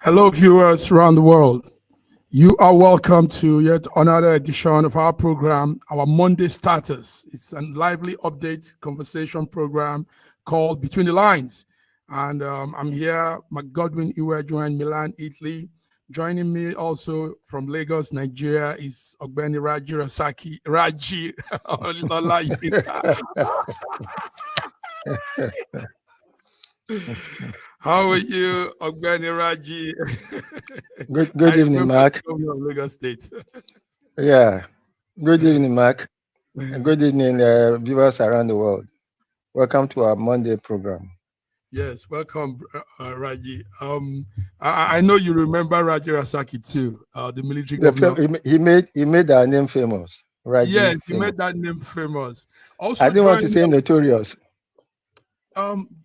Hello, viewers around the world. You are welcome to yet another edition of our program, our Monday Starters. It's a lively update conversation program called Between the Lines. And I'm here, McGodwin Iweju in Milan, Italy. Joining me also from Lagos, Nigeria is Ogbeni Raji Rasaki. Raji Olalayinka. How are you, Ogbeni Raji? Good I evening, remember the Mark. governor of Lagos State. Yeah, good evening, Mark. And good evening, viewers around the world. Welcome to our Monday program. Yes, welcome, Raji. I know you remember Raji Rasaki too, the military governor. He made our name famous, Yes, Raji he famous. made that name famous. I Also didn't want to joining say us, notorious.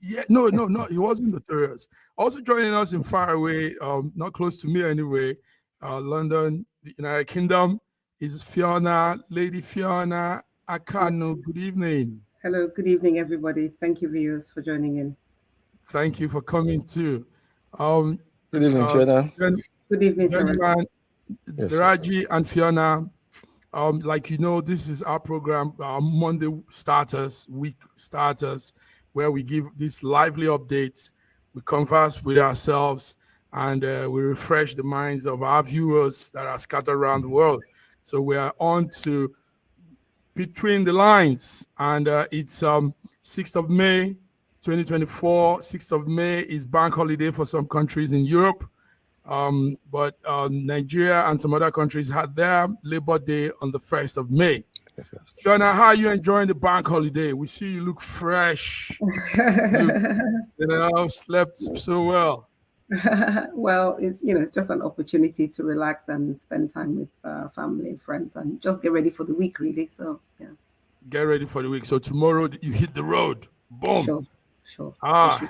yeah, no, he wasn't notorious. Also joining us in far away, not close to me anyway, London, the United Kingdom, is Fiona, Lady Fiona Akano. Good evening. Hello, good evening, everybody. Thank you, viewers, for joining in. Thank you for coming too. Um, Good evening, uh, Fiona. gen- Good evening, Sarah. gentlemen, Yes, sir. Raji and Fiona, like you know, this is our program, our Monday starters, week starters, where we give these lively updates, we converse with ourselves, and we refresh the minds of our viewers that are scattered around the world. So we are on to Between the Lines, and it's 6th of May, 2024. 6th of May is bank holiday for some countries in Europe. But Nigeria and some other countries had their Labor Day on the 1st of May. Yes, yes. Fiona, how are you enjoying the bank holiday? We see you look fresh. Slept so well. Well, it's just an opportunity to relax and spend time with family and friends and just get ready for the week, really. So, yeah, Get ready for the week. So tomorrow you hit the road. Boom. sure, sure. Ah,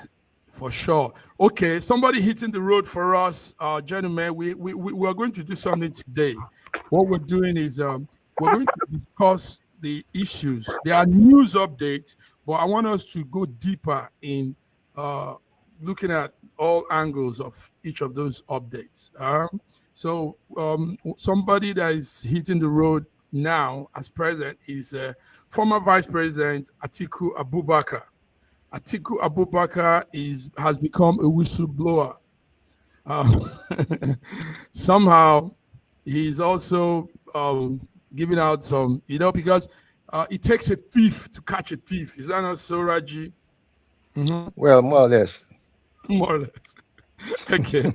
for sure. Okay, somebody hitting the road for us, gentlemen. We are going to do something today. What we're doing is we're going to discuss the issues. There are news updates, but I want us to go deeper in looking at all angles of each of those updates. So somebody that is hitting the road now as president is former Vice President Atiku Abubakar. Atiku Abubakar has become a whistleblower. Uh, Somehow, he's also giving out some, because it takes a thief to catch a thief. Is that not so, Raji? Well, more or less. More or less. Okay.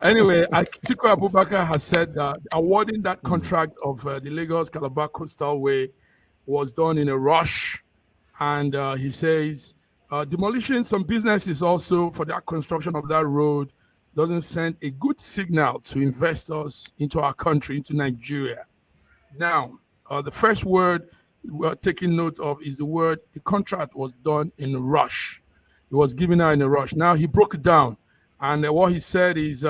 Anyway, Atiku Abubakar has said that awarding that contract of the Lagos-Calabar Coastal Way was done in a rush. And he says demolishing some businesses also for that construction of that road doesn't send a good signal to investors into our country, into Nigeria. Now, the first word we're taking note of is the contract was done in a rush. It was given out in a rush. Now, he broke it down. And what he said is,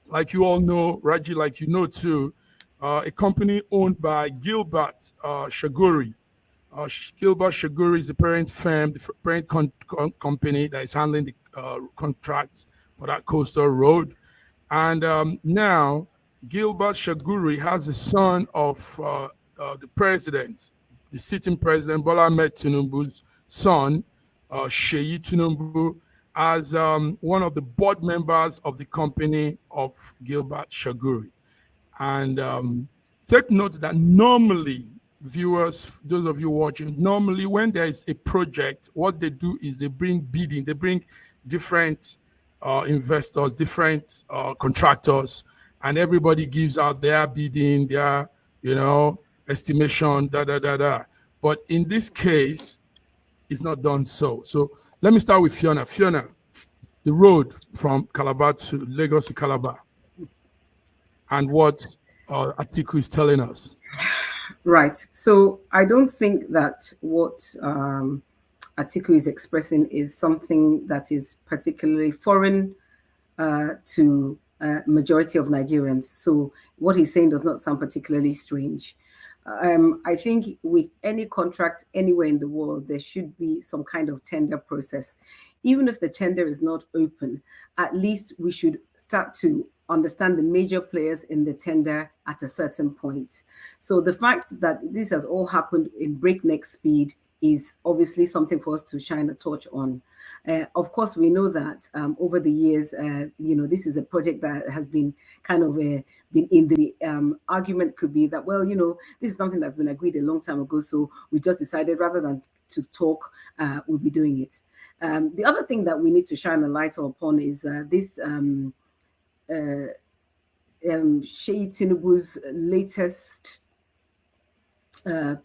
like you all know, Raji, like you know too, a company owned by Gilbert Shaguri. Gilbert Shaguri is the parent firm, the parent company that is handling the contract for that coastal road. And now Gilbert Shaguri has the son of the president, the sitting president, Bola Ahmed Tinubu's son, Sheyi Tinubu, as one of the board members of the company of Gilbert Shaguri. And take note that normally, viewers, those of you watching, normally when there is a project, what they do is they bring bidding, they bring different investors, different contractors, and everybody gives out their bidding, their, estimation, da da da da. But in this case, it's not done so. So let me start with Fiona. Fiona, the road from Calabar to Lagos to Calabar, and what Atiku is telling us. Right. So I don't think that what Atiku is expressing is something that is particularly foreign to majority of Nigerians. So what he's saying does not sound particularly strange. I think with any contract anywhere in the world, there should be some kind of tender process. even if the tender is not open, at least we should start to understand the major players in the tender at a certain point. So the fact that this has all happened in breakneck speed is obviously something for us to shine a torch on. Of course, we know that over the years, this is a project that has been kind of been in the argument could be that, well, this is something that's been agreed a long time ago, so we just decided rather than to talk, we'll be doing it. The other thing that we need to shine a light upon is this Sheyi Tinubu's latest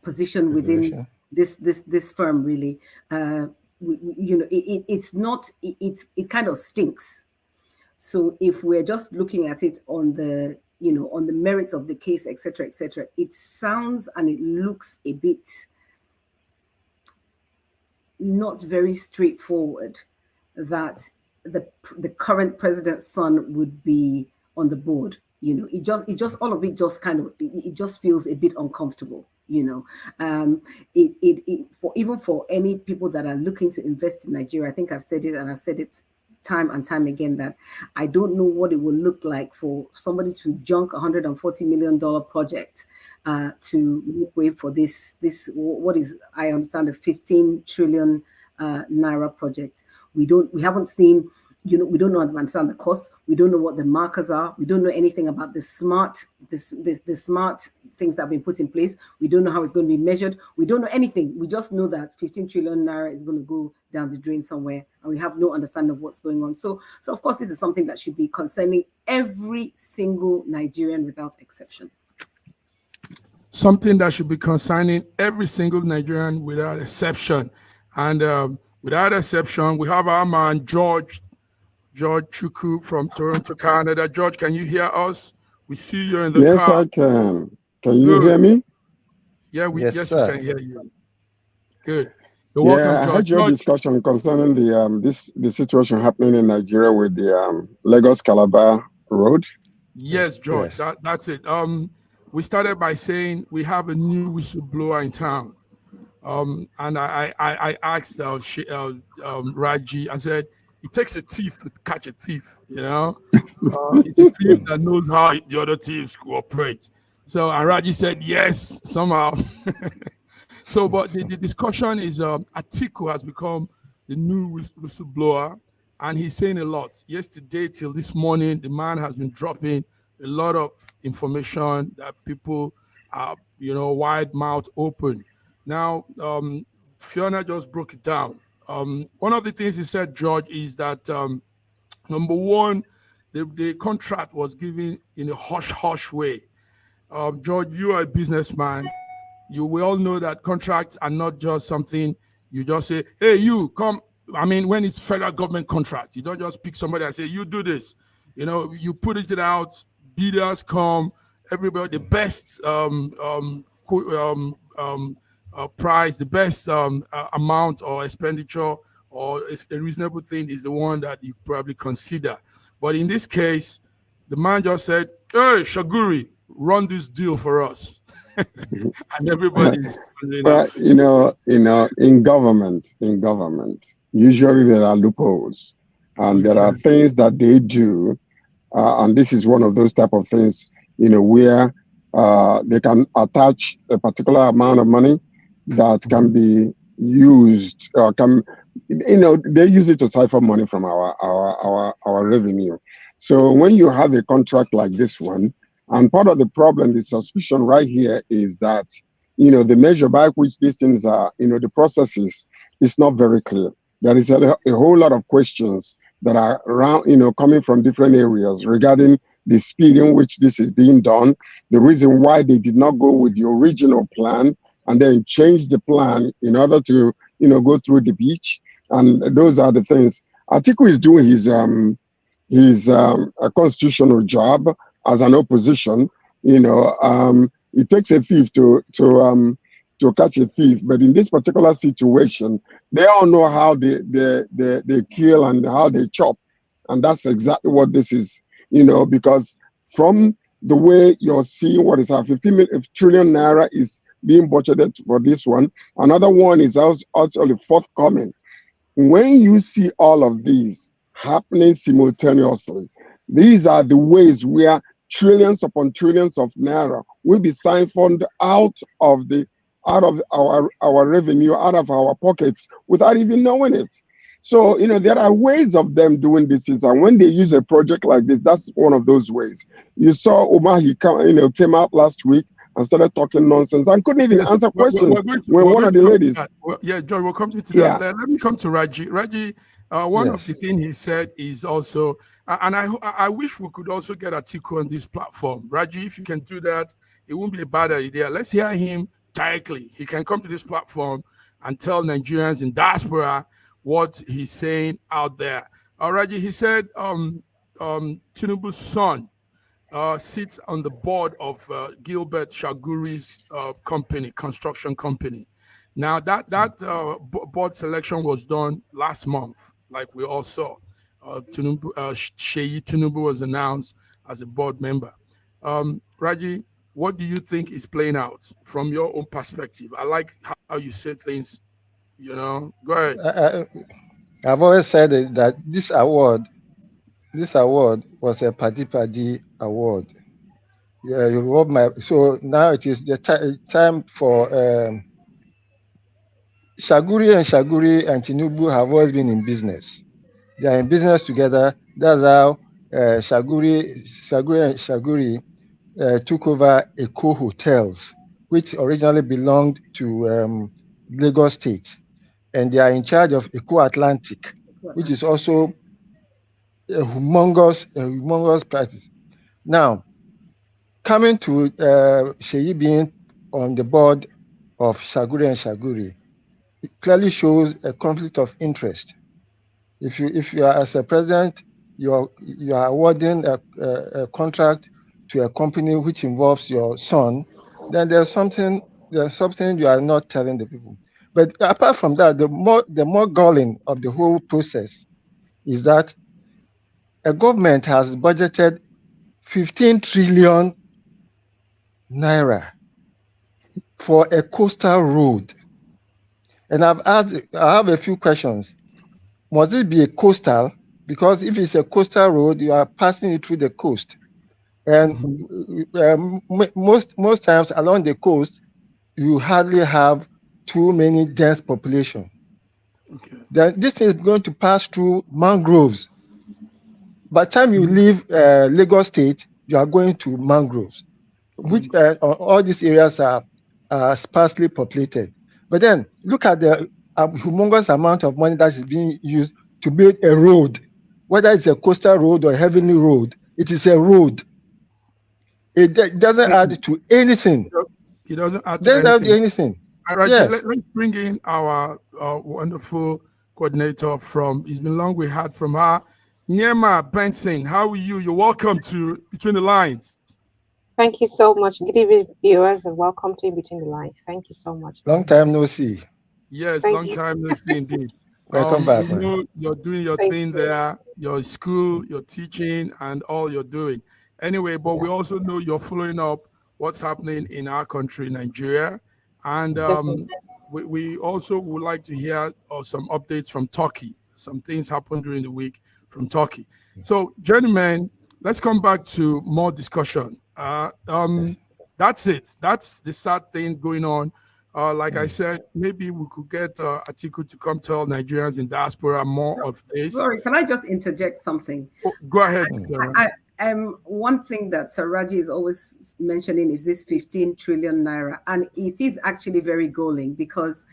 position within this firm. Really, it kind of stinks. So if we're just looking at it on the on the merits of the case, etc., it sounds and it looks a bit not very straightforward that the current president's son would be on the board. It just all of it just kind of it just feels a bit uncomfortable. For any people that are looking to invest in Nigeria, I think I've said it and I've said it time and time again that I don't know what it will look like for somebody to junk $140 million project to make way for this what is, I understand, a 15 trillion naira project. We haven't seen, we don't understand the cost. We don't know what the markers are. We don't know anything about the smart things that have been put in place. We don't know how it's going to be measured. We don't know anything. We just know that 15 trillion naira is going to go down the drain somewhere, and we have no understanding of what's going on. So of course, this is something that should be concerning every single Nigerian without exception. Something that should be concerning every single Nigerian without exception. And without exception, we have our man, George Chuku from Toronto, Canada. George, can you hear us? We see you in the car. Yes, I can. Can you hear me? Yeah, we can hear you. Good. You're welcome, George. I heard your discussion concerning the situation happening in Nigeria with the Lagos-Calabar road. Yes, George. Yes. That's it. We started by saying we have a new whistleblower in town. And I asked Raji, I said, it takes a thief to catch a thief, It's a thief that knows how the other thieves cooperate. So, and Raji said, yes, somehow. So, but the discussion is Atiku has become the new whistleblower, and he's saying a lot. Yesterday till this morning, the man has been dropping a lot of information that people are, wide mouth open. Now, Fiona just broke it down. One of the things he said, George, is that number one, the contract was given in a hush-hush way. George, you are a businessman. We all know that contracts are not just something you just say, hey, you come. I mean, when it's federal government contract, you don't just pick somebody and say, you do this. You put it out, bidders come, everybody, the best price, the best amount or expenditure or a reasonable thing is the one that you probably consider. But in this case, the man just said, hey, Shaguri, run this deal for us. And everybody's well, in government, usually there are loopholes, and there are things that they do, and this is one of those type of things, where they can attach a particular amount of money that can be used, they use it to siphon money from our revenue. So when you have a contract like this one, and part of the problem, the suspicion right here is that, the measure by which these things are, the processes is not very clear. There is a whole lot of questions that are around, coming from different areas regarding the speed in which this is being done, the reason why they did not go with the original plan and then change the plan in order to, go through the beach. And those are the things. Atiku is doing his constitutional job as an opposition. It takes a thief to catch a thief, but in this particular situation, they all know how they kill and how they chop, and that's exactly what this is. Because from the way you're seeing what is our 15 trillion naira is being budgeted for this one, another one is also forthcoming. When you see all of these happening simultaneously, these are the ways where trillions upon trillions of naira will be siphoned out of our revenue, out of our pockets, without even knowing it. So, there are ways of them doing this. And when they use a project like this, that's one of those ways. You saw Omar, he came out last week and started talking nonsense and couldn't even answer questions when one of the ladies. Yeah, Joy, we'll come to that. Yeah. Let me come to Raji. Raji, one of the things he said is also, and I wish we could also get Atiku on this platform. Raji, if you can do that, it won't be a bad idea. Let's hear him directly. He can come to this platform and tell Nigerians in diaspora what he's saying out there. Raji, he said Tinubu's son sits on the board of Gilbert Shaguri's company, construction company. Now that board selection was done last month, like we all saw. Sheyi Tinubu was announced as a board member. Raji, what do you think is playing out from your own perspective? I like how you say things. Go ahead. I've always said that this award was a paddy award. Yeah, you rob my. So now it is the time for Shaguri and Tinubu have always been in business. They are in business together. That's how Shaguri took over Eco Hotels, which originally belonged to Lagos State, and they are in charge of Eco Atlantic, which is also a humongous practice. Now, coming to Sheyi being on the board of Shaguri, it clearly shows a conflict of interest. If you are as a president, you are awarding a contract to a company which involves your son, then there's something you are not telling the people. But apart from that, the more galling of the whole process is that a government has budgeted 15 trillion naira for a coastal road. And I have a few questions. Must it be a coastal? Because if it's a coastal road, you are passing it through the coast. And most times along the coast, you hardly have too many dense population. Okay. Then this is going to pass through mangroves. By the time you leave Lagos State, you are going to mangroves, which all these areas are sparsely populated. But then look at the humongous amount of money that is being used to build a road, whether it's a coastal road or a heavenly road. It is a road. It doesn't add to anything. It doesn't add to anything. Raji, Yes. let's bring in our wonderful coordinator it's been long we heard from her. Nyema Benson, how are you? You're welcome to Between the Lines. Thank you so much. Good evening, viewers, and welcome to In Between the Lines. Thank you so much. Long time no see. Yes, Thank long you. time no see indeed. Welcome back. You know, you're doing your thing there, your school, your teaching, and all you're doing. Anyway, but we also know you're following up what's happening in our country, Nigeria. And we also would like to hear some updates from Turkey. Some things happened during the week from Turkey. So, gentlemen, let's come back to more discussion. That's it. That's the sad thing going on. Like I said, maybe we could get Atiku to come tell Nigerians in diaspora more of this. Sorry, can I just interject something? Oh, go ahead. One thing that Sir Raji is always mentioning is this 15 trillion naira, and it is actually very galling because,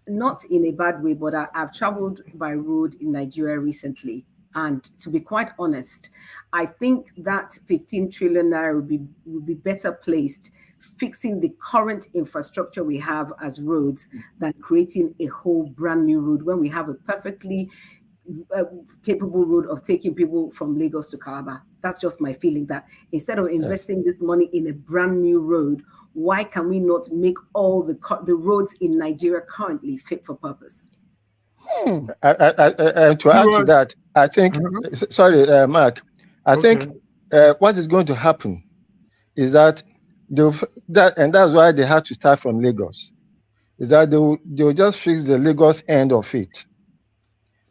not in a bad way, but I've traveled by road in Nigeria recently. And to be quite honest, I think that 15 trillion naira would be better placed fixing the current infrastructure we have as roads than creating a whole brand new road when we have a perfectly capable road of taking people from Lagos to Calabar. That's just my feeling, that instead of investing this money in a brand new road, why can we not make all the roads in Nigeria currently fit for purpose? To add to that, I think, sorry, Mark, I think what is going to happen is that and that's why they had to start from Lagos, is that they'll just fix the Lagos end of it.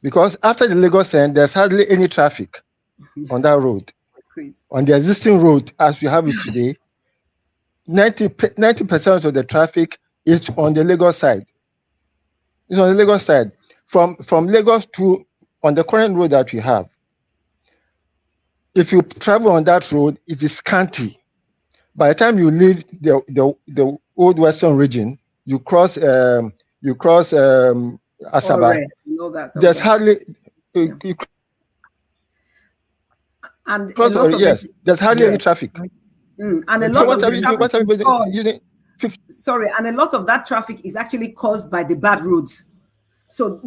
because after the Lagos end, there's hardly any traffic on that road. On the existing road, as we have it today, 90% of the traffic is on the Lagos side. It's on the Lagos side. From Lagos to on the current road that we have. If you travel on that road, it is scanty. By the time you leave the old western region, you cross Asaba. There's hardly and there's hardly any traffic. And a lot of the traffic and a lot of that traffic is actually caused by the bad roads. So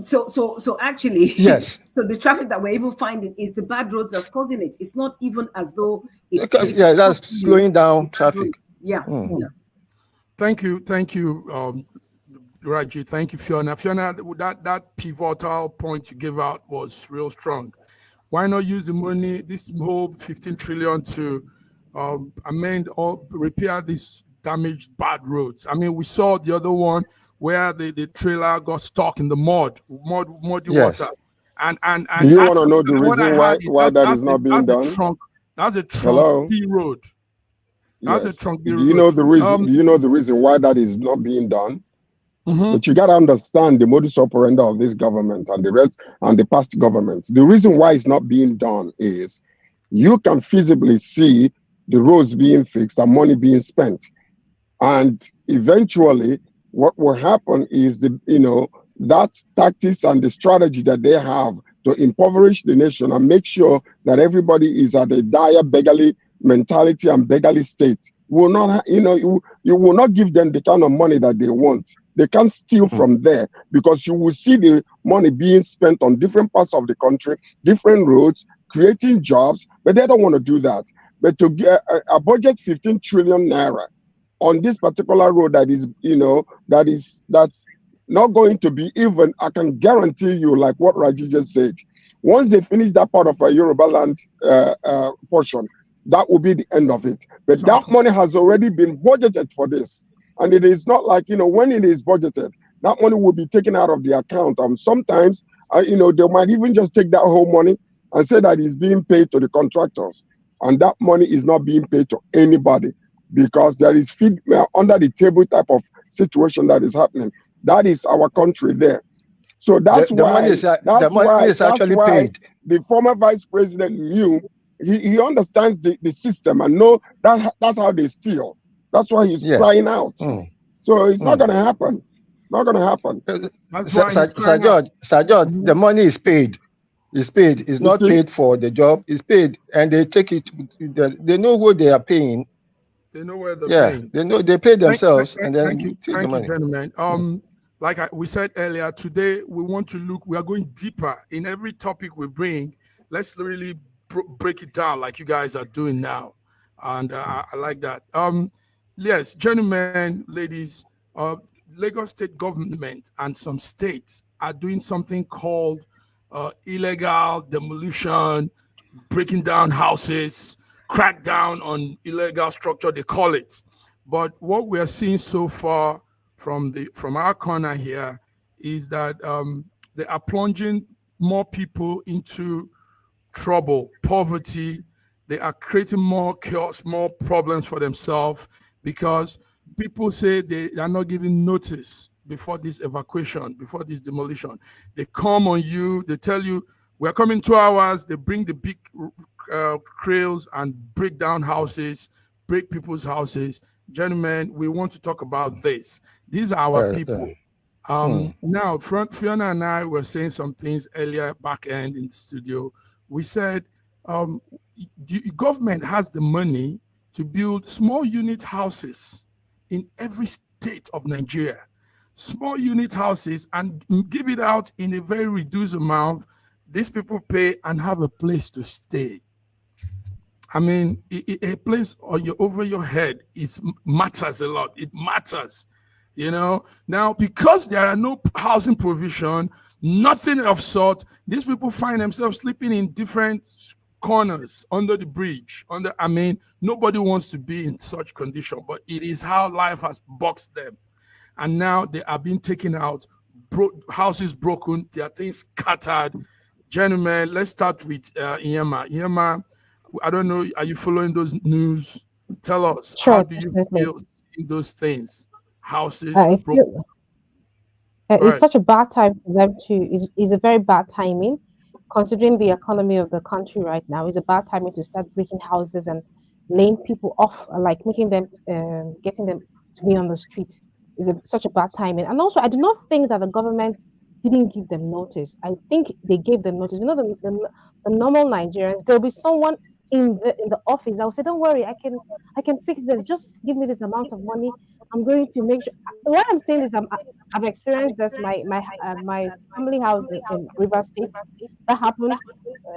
actually, yes. So the traffic that we're even finding is the bad roads that's causing it. It's not even as though it's that's slowing down traffic. Yeah. Thank you, Raji. Thank you, Fiona. Fiona, that pivotal point you gave out was real strong. Why not use the money, this whole 15 trillion, to amend or repair these damaged bad roads? I mean, we saw the other one where the trailer got stuck in the muddy water. And do you want to know the reason why that is not being done? That's a trunk B road. That's a trunk B road. Do you know the reason? Do you know the reason why that is not being done? Mm-hmm. But you got to understand the modus operandi of this government and the rest and the past governments. The reason why it's not being done is you can feasibly see the roads being fixed and money being spent, and eventually what will happen is that tactics and the strategy that they have to impoverish the nation and make sure that everybody is at a dire beggarly mentality and beggarly state will not, you will not give them the kind of money that they want. They can't steal from there, because you will see the money being spent on different parts of the country, different roads, creating jobs, but they don't want to do that. But to get a budget 15 trillion naira on this particular road that is, that's not going to be even, I can guarantee you, like what Raji just said, once they finish that part of a Yoruba land portion, that will be the end of it. But that money has already been budgeted for this. And it is not like, when it is budgeted, that money will be taken out of the account. Sometimes, they might even just take that whole money and say that it's being paid to the contractors. And that money is not being paid to anybody, because there is under the table type of situation that is happening. That is our country there. So that's why the former vice president knew, he understands the system and know that's how they steal. That's why he's crying out. So it's not going to happen. It's not going to happen. Sir George, the money is paid. It's paid. It's not paid for the job. It's paid, and they take it. They know who they are paying. They know where they're paying. They know they pay themselves, and then thank you, gentlemen. Like we said earlier, today we want to look. We are going deeper in every topic we bring. Let's really break it down, like you guys are doing now, and I like that. Yes, gentlemen, ladies, Lagos state government and some states are doing something called illegal demolition, breaking down houses, crackdown on illegal structure, they call it. But what we are seeing so far from our corner here is that they are plunging more people into trouble, poverty. They are creating more chaos, more problems for themselves, because people say they are not giving notice before this evacuation, before this demolition. They come on you, they tell you, we're coming 2 hours, they bring the big cranes and break down houses, break people's houses. Gentlemen, we want to talk about this. These are our people. Now, Fiona and I were saying some things earlier back end in the studio. We said, the government has the money to build small unit houses in every state of Nigeria. Small unit houses, and give it out in a very reduced amount. These people pay and have a place to stay. I mean, a place over your head matters a lot. It matters, Now, because there are no housing provision, nothing of sort, these people find themselves sleeping in different corners under the bridge. Nobody wants to be in such condition, but it is how life has boxed them. And now they are being taken out houses broken, their things scattered. Gentlemen, let's start with Iyema. Iyema, I don't know, are you following those news? Tell us, Sure, how do you definitely. feel seeing those things? Houses I broken. feel All it's right. such a bad time for them to. Is a very bad timing, considering the economy of the country right now. It's a bad timing to start breaking houses and laying people off, like making them, getting them to be on the street. Such a bad timing. And also, I do not think that the government didn't give them notice. I think they gave them notice. You know, the normal Nigerians, there'll be someone in the office that will say, "Don't worry, I can fix this. Just give me this amount of money. I'm going to make sure." What I'm saying is, I've experienced this. My family house in River State, that happened.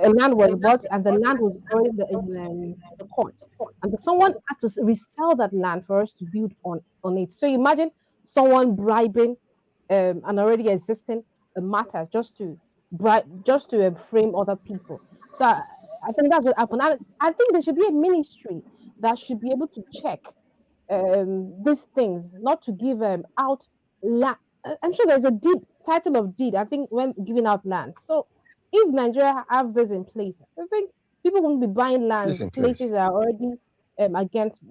A land was bought, and the land was already in the court, and someone had to resell that land for us to build on it. So imagine someone bribing an already existing matter just to frame other people. So I think that's what happened. I think there should be a ministry that should be able to check these things, not to give out land. I'm sure there's a deed, title of deed, I think, when giving out land. So if Nigeria have this in place, I think people won't be buying This lands, in place. places that are already against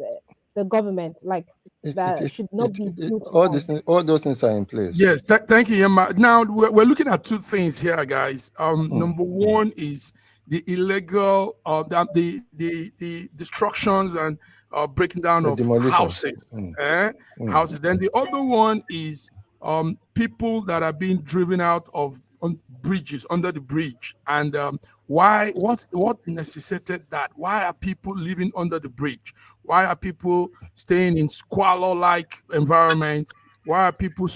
the government, like that should not be built on. All those things are in place. Yes, thank you, Yema. Now we're looking at two things here, guys. Number one is the illegal, the destructions and breaking down The of demolition. houses, houses. Then the other one is people that are being driven out of on bridges, under the bridge, and what necessitated that? Why are people living under the bridge? Why are people staying in squalor-like environment? Why are people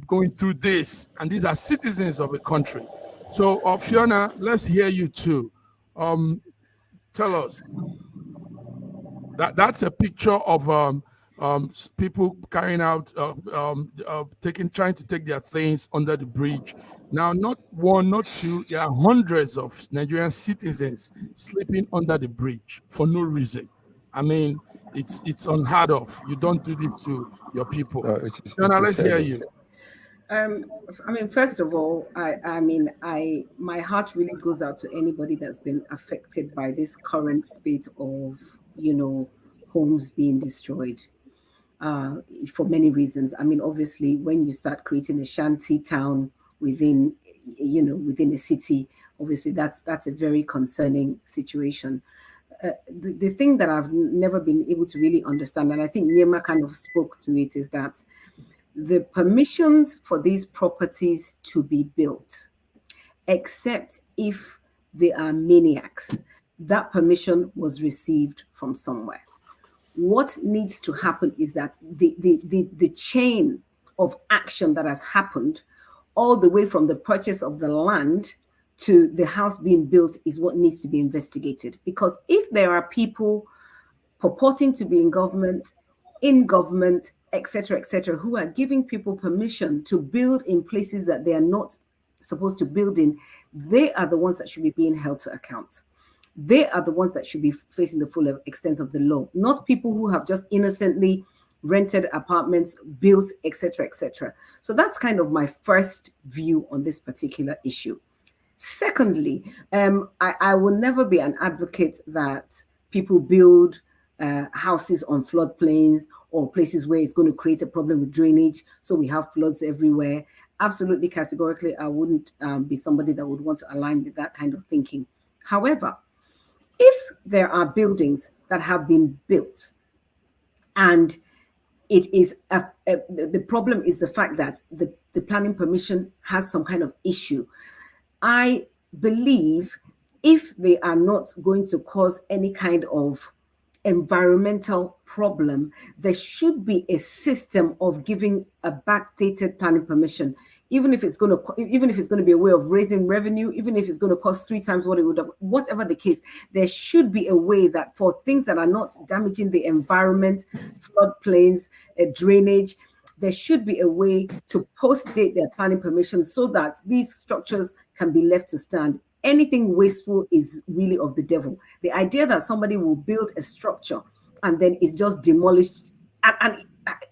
going through this? And these are citizens of a country. So, Fiona, let's hear you too. Tell us. That's a picture of people carrying out, trying to take their things under the bridge. Now, not one, not two, there are hundreds of Nigerian citizens sleeping under the bridge for no reason. I mean, it's unheard of. You don't do this to your people. Fiona, let's hear you. I mean, first of all, my heart really goes out to anybody that's been affected by this current spate of, homes being destroyed for many reasons. I mean, obviously, when you start creating a shanty town within a city, obviously that's a very concerning situation. The thing that I've never been able to really understand, and I think Nyema kind of spoke to it, is that the permissions for these properties to be built, except if they are maniacs, that permission was received from somewhere. What needs to happen is that the chain of action that has happened all the way from the purchase of the land to the house being built is what needs to be investigated. Because if there are people purporting to be in government, etc., who are giving people permission to build in places that they are not supposed to build in, they are the ones that should be being held to account. They are the ones that should be facing the full extent of the law, not people who have just innocently rented apartments, built, etc. So that's kind of my first view on this particular issue. Secondly, I will never be an advocate that people build houses on floodplains or places where it's going to create a problem with drainage, so we have floods everywhere. Absolutely, categorically, I wouldn't be somebody that would want to align with that kind of thinking. However, if there are buildings that have been built and it is the problem is the fact that the planning permission has some kind of issue, I believe if they are not going to cause any kind of environmental problem, there should be a system of giving a backdated planning permission, even if it's going to be a way of raising revenue, even if it's going to cost 3 times what it would have, whatever the case. There should be a way that for things that are not damaging the environment, floodplains, drainage, there should be a way to post-date their planning permission so that these structures can be left to stand. Anything wasteful is really of the devil. The idea that somebody will build a structure and then it's just demolished, and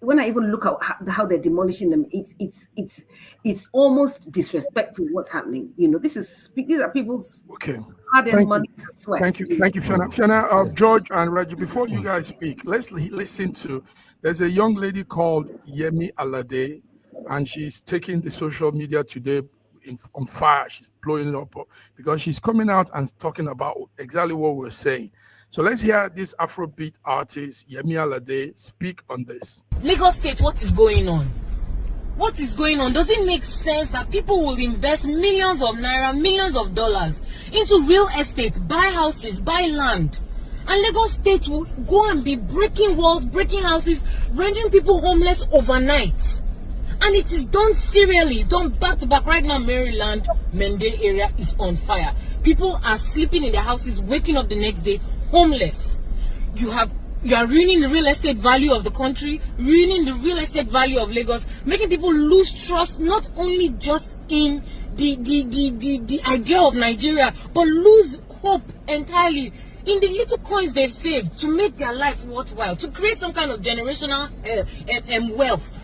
when I even look at how they're demolishing them, it's almost disrespectful what's happening. These are people's hard-earned money and sweat. Thank you, Fiona. George and Reggie, before you guys speak, let's listen to. There's a young lady called Emefiele, and she's taking the social media today on fire. She's blowing it up because she's coming out and talking about exactly what we're saying. So let's hear this Afrobeat artist, Emefiele, speak on this. Lagos State, what is going on? What is going on? Does it make sense that people will invest millions of naira, millions of dollars into real estate, buy houses, buy land, and Lagos State will go and be breaking walls, breaking houses, rendering people homeless overnight? And it is done serially. It's done back to back. Right now, Maryland, Mende area is on fire. People are sleeping in their houses, waking up the next day homeless. You are ruining the real estate value of the country, ruining the real estate value of Lagos, making people lose trust not only just in the idea of Nigeria, but lose hope entirely in the little coins they've saved to make their life worthwhile, to create some kind of generational wealth.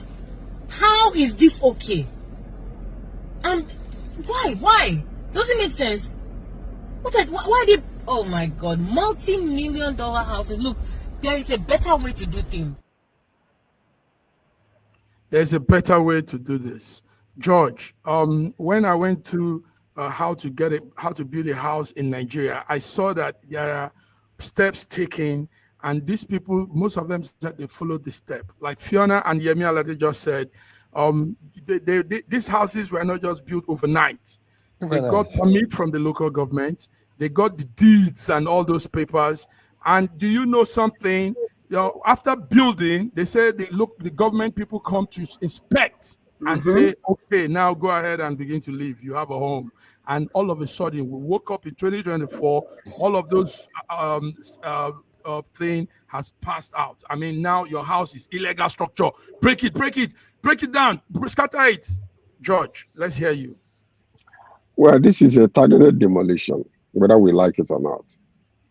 How is this okay? And why? Doesn't make sense. Why they? Oh my God, multi-million-dollar houses. Look, there is a better way to do things. There's a better way to do this. George, when I went to how to build a house in Nigeria, I saw that there are steps taken, and these people, most of them said they followed the step. Like Fiona and Emefiele just said, these houses were not just built overnight. They got permit from the local government. They got the deeds and all those papers. And do you know something? After building, they say the government people come to inspect and say, okay, now go ahead and begin to live. You have a home. And all of a sudden, we woke up in 2024, all of those thing has passed out. I mean, now your house is illegal structure. Break it down, scatter it. George, let's hear you. Well, this is a targeted demolition, whether we like it or not.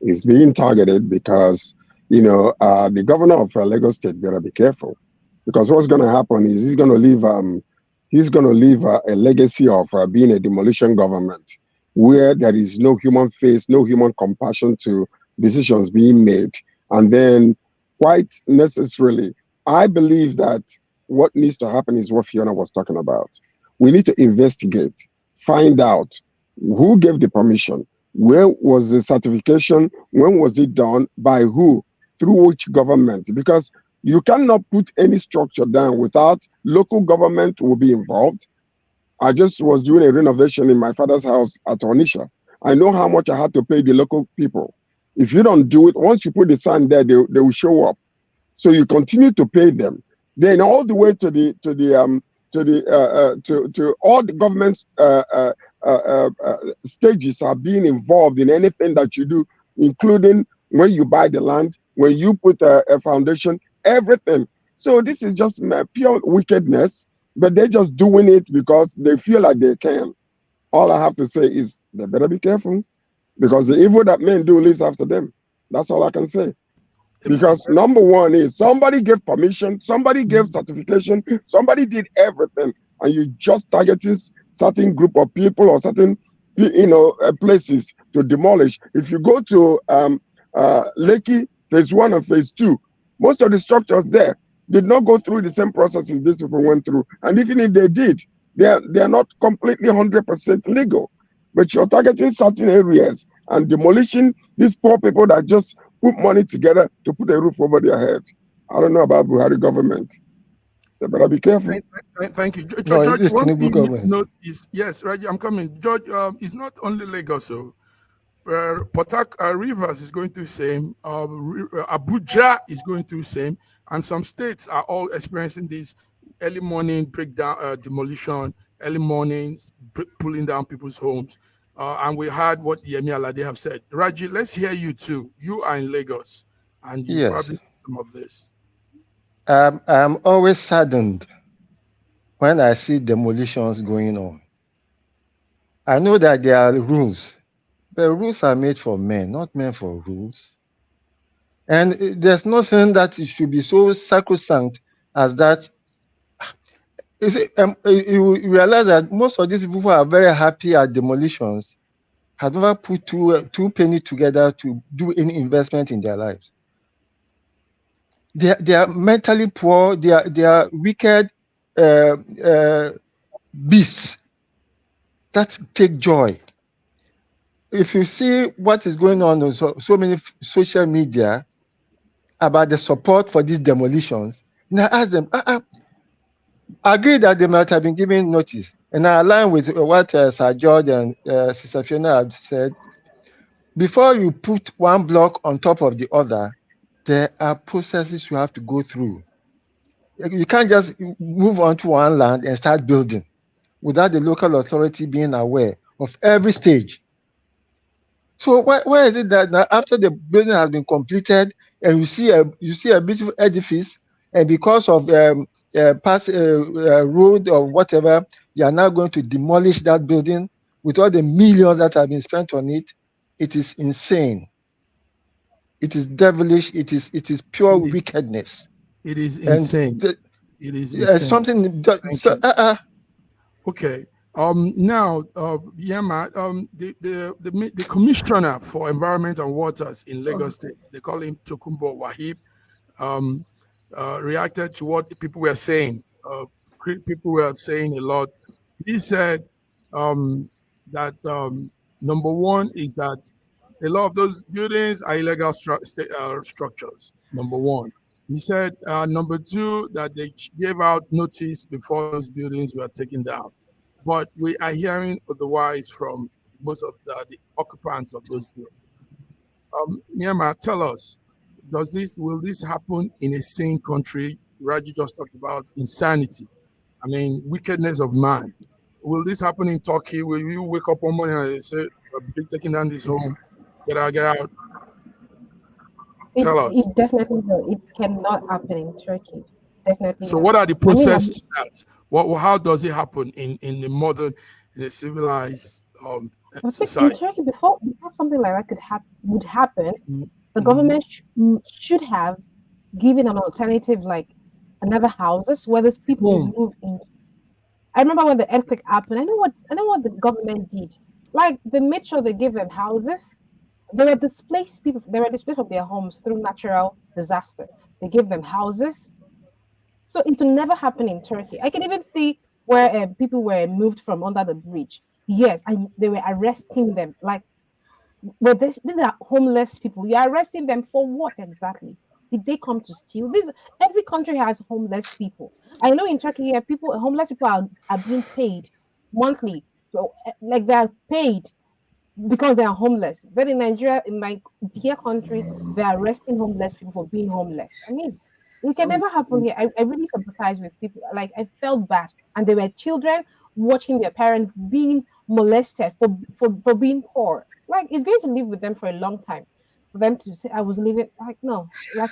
It's being targeted because, the governor of Lagos State better be careful, because what's going to happen is he's going to leave a legacy of being a demolition government where there is no human face, no human compassion to decisions being made. And then quite necessarily, I believe that what needs to happen is what Fiona was talking about. We need to investigate, find out who gave the permission, where was the certification, when was it done, by who, through which government, because you cannot put any structure down without local government will be involved. I just was doing a renovation in my father's house at Onisha. I know how much I had to pay the local people. If you don't do it, once you put the sign there, they will show up. So you continue to pay them. Then all the way to all the government stages are being involved in anything that you do, including when you buy the land, when you put a foundation, everything. So this is just pure wickedness, but they're just doing it because they feel like they can. All I have to say is they better be careful, because the evil that men do lives after them. That's all I can say. Because number one is somebody gave permission, somebody gave certification, somebody did everything, and you just targeted certain group of people or certain places to demolish. If you go to Lekki phase 1 and phase 2, most of the structures there did not go through the same processes these people went through, and even if they did, they are not completely 100% legal. But you're targeting certain areas and demolishing these poor people that just put money together to put a roof over their head. I don't know about Buhari government. They better be careful. Thank you. George, one thing you note is, yes, Reggie, I'm coming. George, it's not only Lagos. So Port Rivers is going through the same. Abuja is going through the same. And some states are all experiencing this early morning breakdown, demolition, early mornings, pulling down people's homes. And we heard what Emefiele have said. Raji, let's hear you too. You are in Lagos, and you probably see some of this. I'm always saddened when I see demolitions going on. I know that there are rules, but rules are made for men, not men for rules. And there's nothing that it should be so sacrosanct as that. You realize that most of these people who are very happy at demolitions have never put two penny together to do any investment in their lives. They are mentally poor. They are wicked beasts that take joy. If you see what is going on so many social media about the support for these demolitions, now ask them. I agree that they might have been given notice, and I align with what Sir George and Sister Fiona have said. Before you put one block on top of the other, there are processes you have to go through. You can't just move onto one land and start building without the local authority being aware of every stage. So why is it that now after the building has been completed and you see a beautiful edifice, and because of past road or whatever, you are now going to demolish that building with all the millions that have been spent on it? It is insane. It is devilish. It is pure wickedness. It is insane. It is insane. Something. Okay. Now, Yama, the commissioner for environment and waters in Lagos State, they call him Tokunbo Wahib, reacted to what the people were saying. People were saying a lot. He said that number one is that a lot of those buildings are illegal structures. Number one. He said number two, that they gave out notice before those buildings were taken down. But we are hearing otherwise from most of the occupants of those buildings. Nyama, tell us, will this happen in a sane country? Raji just talked about insanity. I mean, wickedness of man. Will this happen in Turkey? Will you wake up one morning and say, "I'm taking down this home, get out"? Tell us. It definitely will. It cannot happen in Turkey. Definitely. So, what are the processes to that? How does it happen in a modern, in a civilized society? In Turkey, before something like that would happen, the government should have given an alternative, like another houses where these people move in. I remember when the earthquake happened. I know what the government did. Like, they made sure they gave them houses. They were displaced people. They were displaced from their homes through natural disaster. They gave them houses. So it will never happen in Turkey. I can even see where people were moved from under the bridge. Yes, and they were arresting them. Like, these are homeless people. You're arresting them for what exactly? Did they come to steal? Every country has homeless people. I know in Turkey here, homeless people are being paid monthly. So, like, they're paid because they are homeless. But in Nigeria, in my dear country, they're arresting homeless people for being homeless. I mean, it can never happen here. I really sympathize with people. Like, I felt bad. And there were children watching their parents being molested for being poor. Like, it's going to live with them for a long time. For them to say, I was living, like, no. Like,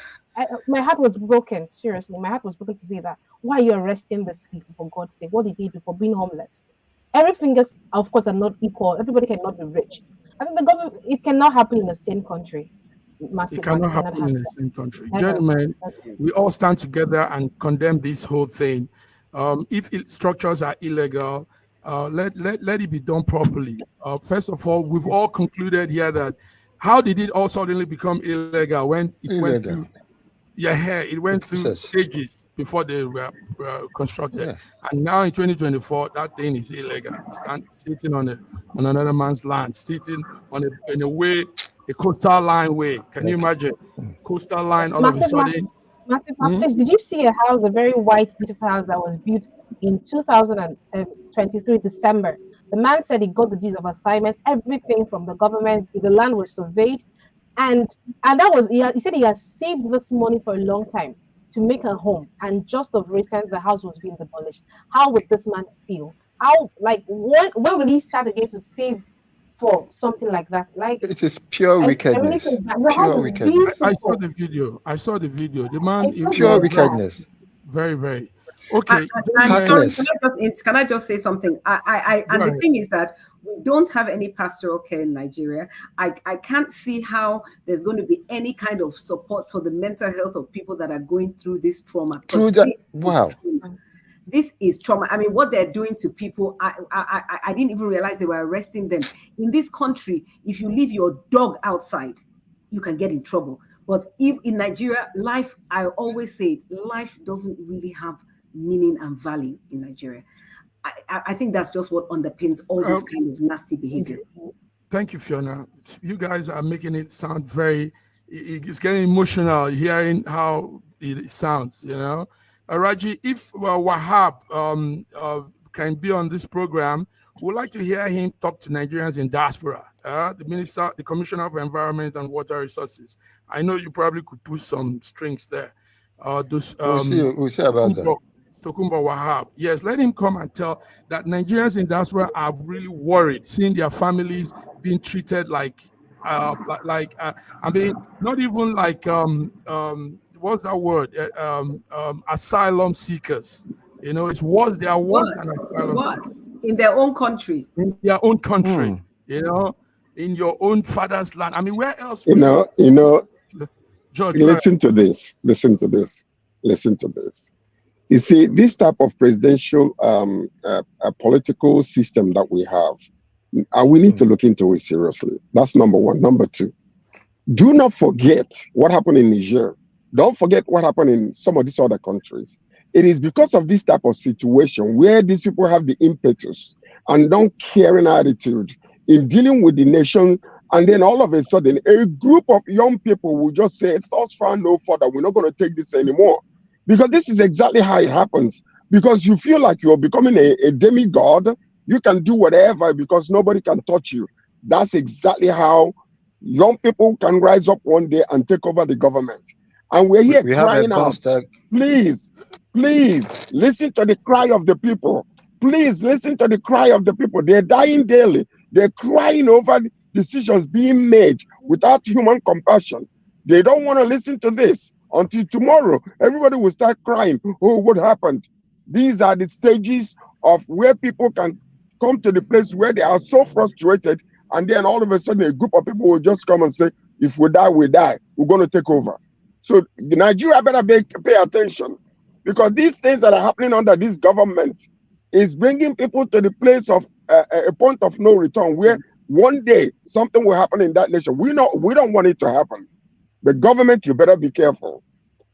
my heart was broken. Seriously, my heart was broken to say that. Why are you arresting these people, for God's sake? What did they do for being homeless? Everything is, of course, are not equal. Everybody cannot be rich. I think the government, it cannot happen in the same country. It cannot happen in the same country. Gentlemen, we all stand together and condemn this whole thing. If structures are illegal, let it be done properly. First of all, we've all concluded here that how did it all suddenly become illegal when it went through? It went through stages before they were constructed, and now in 2024, that thing is illegal. Sitting on another man's land, sitting in a way, a coastal line way. Can you imagine? Coastal line all of a sudden. Massive. Did you see a very white, beautiful house that was built in 2023 December? The man said he got the deeds of assignment, everything from the government. The land was surveyed. And that was, he said he has saved this money for a long time to make a home. And just of recent, the house was being demolished. How would this man feel? When will he start again to save for something like that? Like, it is pure wickedness. Pure wickedness. I saw the video. The man, pure wickedness. Very, very. Okay. I'm sorry. Can I just say something? And the thing is that we don't have any pastoral care in Nigeria. I can't see how there's going to be any kind of support for the mental health of people that are going through this trauma. This is trauma. I mean, what they're doing to people, I didn't even realize they were arresting them. In this country, if you leave your dog outside, you can get in trouble. But if in Nigeria, life, I always say it, life doesn't really have meaning and value in Nigeria. I think that's just what underpins all this kind of nasty behavior. Thank you, Fiona. You guys are making it sound it's getting emotional hearing how it sounds, you know. Raji, if Wahab can be on this program, we'd like to hear him talk to Nigerians in diaspora, the Commissioner for Environment and Water Resources. I know you probably could push some strings there. We'll see about that. Tokumba Wahab. Yes, let him come and tell that Nigerians in diaspora are really worried, seeing their families being treated like I mean, not even like what's that word? Asylum seekers. You know, it's worse. They are worse than asylum seekers. In their own countries. In their own country. You know, in your own father's land. I mean, where else? You know. George, listen to this. You see, this type of presidential political system that we have, we need to look into it seriously. That's number one. Number two, do not forget what happened in Niger. Don't forget what happened in some of these other countries. It is because of this type of situation where these people have the impetus and don't caring attitude in dealing with the nation. And then all of a sudden, a group of young people will just say, thus far, no further. We're not going to take this anymore. Because this is exactly how it happens. Because you feel like you're becoming a demigod. You can do whatever because nobody can touch you. That's exactly how young people can rise up one day and take over the government. And we're here crying out, please, listen to the cry of the people. Please listen to the cry of the people. They're dying daily. They're crying over decisions being made without human compassion. They don't want to listen to this. Until tomorrow, everybody will start crying, oh, what happened? These are the stages of where people can come to the place where they are so frustrated, and then all of a sudden a group of people will just come and say, if we die, we die. We're going to take over. So Nigeria better pay attention, because these things that are happening under this government is bringing people to the place of a point of no return, where one day something will happen in that nation. We don't want it to happen. The government, you better be careful.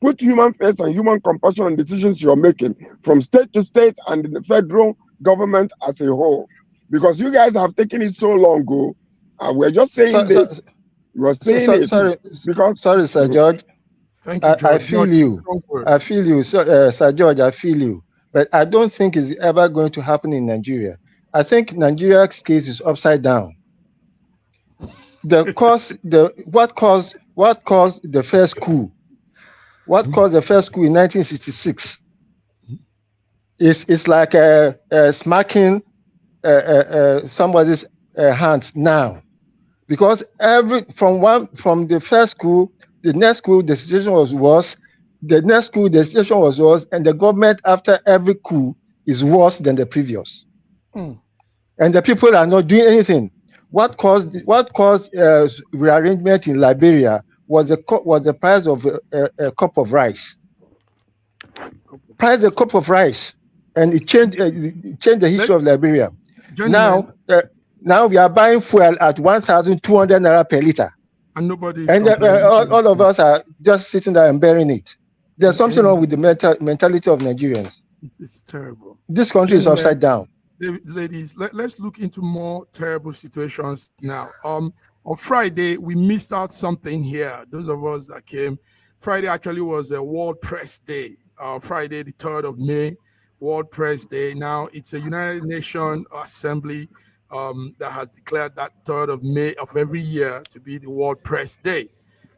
Put human face and human compassion on decisions you're making from state to state and the federal government as a whole. Because you guys have taken it so long ago, and we're just saying this. You're saying it. Sorry, Sir George. Thank you, George. I feel you. Sir George, I feel you. But I don't think it's ever going to happen in Nigeria. I think Nigeria's case is upside down. What caused the first coup? What caused the first coup in 1966? It's like smacking somebody's hands now, because from the first coup, the next coup the situation was worse. The next coup the situation was worse, and the government after every coup is worse than the previous. And the people are not doing anything. What caused rearrangement in Liberia was the price of a cup of rice. Price a cup of rice, and it changed the history of Liberia. Now we are buying fuel at 1,200 naira per liter, and nobody. And all of us are just sitting there and bearing it. There's something wrong with the mentality of Nigerians. It's terrible. This country is upside down. Ladies, let's look into more terrible situations now. On Friday, we missed out something here. Those of us that came, Friday actually was a World Press Day. Friday, the 3rd of May, World Press Day. Now, it's a United Nations Assembly that has declared that 3rd of May of every year to be the World Press Day.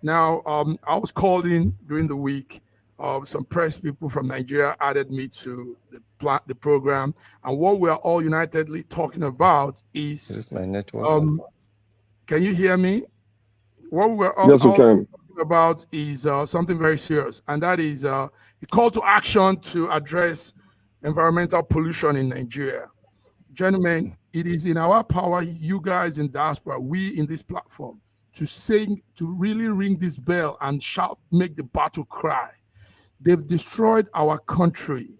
Now, I was called in during the week. Some press people from Nigeria added me to the program, and what we're all unitedly talking about is my network. Can you hear me? What we're all, yes, we can. about is something very serious, and that is a call to action to address environmental pollution in Nigeria. Gentlemen, it is in our power, you guys in diaspora, we in this platform, to really ring this bell and shout, make the battle cry. They've destroyed our country.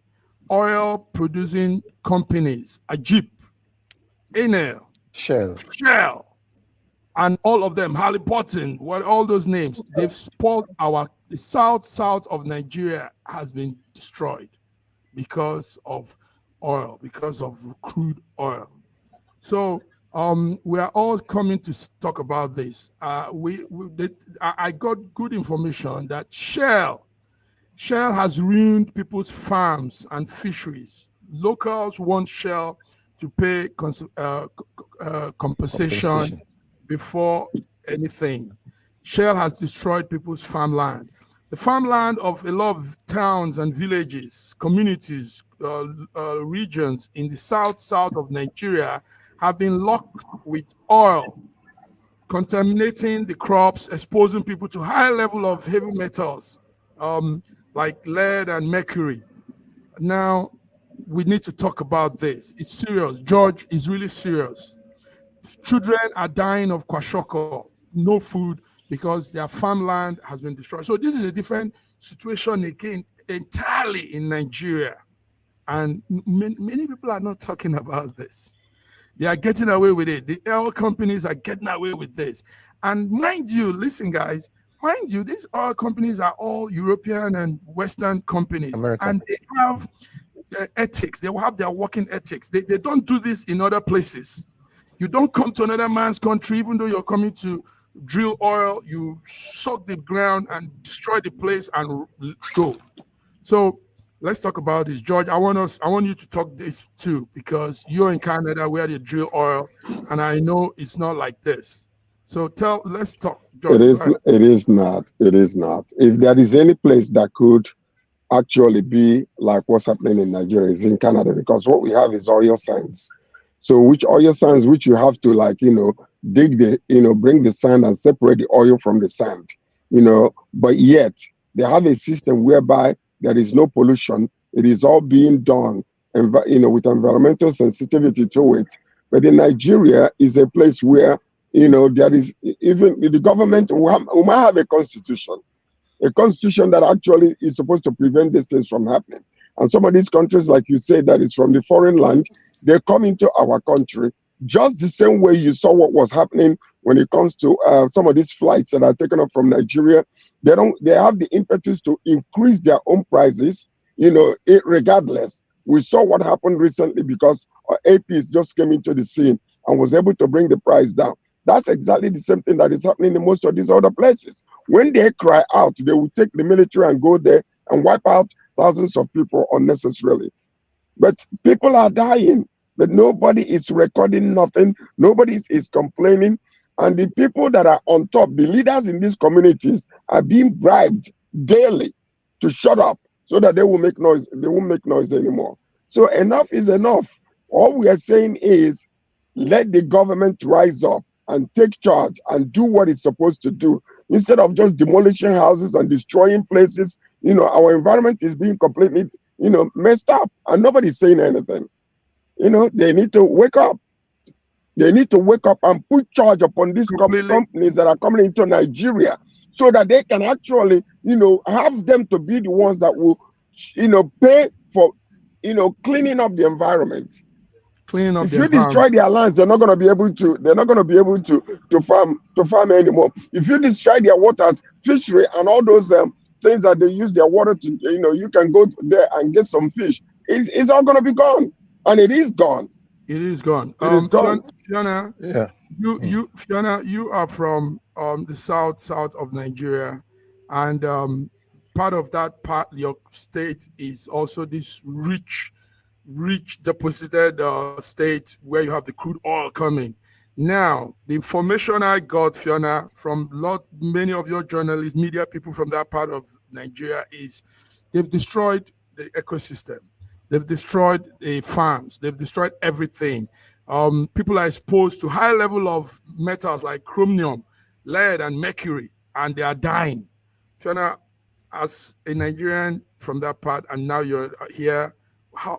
Oil producing companies, Ajip, Enel, Shell, and all of them, Halliburton, all those names, they've spoiled the south of Nigeria has been destroyed because of oil, because of crude oil. So we are all coming to talk about this. I got good information that Shell has ruined people's farms and fisheries. Locals want Shell to pay compensation before anything. Shell has destroyed people's farmland. The farmland of a lot of towns and villages, communities, regions in the south of Nigeria have been locked with oil, contaminating the crops, exposing people to high level of heavy metals like lead and mercury. Now, we need to talk about this. It's serious. George, is really serious. Children are dying of kwashiorkor, no food, because their farmland has been destroyed. So this is a different situation again, entirely in Nigeria. And many people are not talking about this. They are getting away with it. The oil companies are getting away with this. And mind you, listen, guys, mind you, these oil companies are all European and Western companies. American. And they have ethics. They will have their working ethics. They don't do this in other places. You don't come to another man's country, even though you're coming to drill oil, you suck the ground and destroy the place and go. So let's talk about this. George, I want you to talk this too, because you're in Canada where they drill oil, and I know it's not like this. So let's talk, George. It is not. If there is any place that could actually be like what's happening in Nigeria, is in Canada, because what we have is oil sands. So which oil sands, which you have to dig bring the sand and separate the oil from the sand, but yet they have a system whereby there is no pollution. It is all being done, with environmental sensitivity to it. But in Nigeria is a place where, there is, even the government we might have a constitution that actually is supposed to prevent these things from happening. And some of these countries, like you said, that is from the foreign land, they come into our country just the same way you saw what was happening when it comes to some of these flights that are taken up from Nigeria. They have the impetus to increase their own prices, regardless. We saw what happened recently because APs just came into the scene and was able to bring the price down. That's exactly the same thing that is happening in most of these other places. When they cry out, they will take the military and go there and wipe out thousands of people unnecessarily. But people are dying, but nobody is recording nothing. Nobody is complaining. And the people that are on top, the leaders in these communities, are being bribed daily to shut up so that they will make noise. They won't make noise anymore. So enough is enough. All we are saying is let the government rise up and take charge and do what it's supposed to do. Instead of just demolishing houses and destroying places, our environment is being completely, messed up, and nobody's saying anything. They need to wake up. They need to wake up and put charge upon these companies that are coming into Nigeria, so that they can actually, have them to be the ones that will, pay for, cleaning up the environment. If you destroy their lands, they're not going to be able to. They're not going to be able to farm anymore. If you destroy their waters, fishery, and all those things that they use their water to, you can go there and get some fish. It's all going to be gone, and it is gone. It is gone. Fiona, yeah. Fiona, you are from the south of Nigeria, and part of that part, your state is also this rich deposited state where you have the crude oil coming. Now, the information I got, Fiona, from many of your journalists, media people from that part of Nigeria, is they've destroyed the ecosystem. They've destroyed the farms. They've destroyed everything. People are exposed to high level of metals like chromium, lead, and mercury. and they are dying. Fiona, as a Nigerian from that part, and now you're here,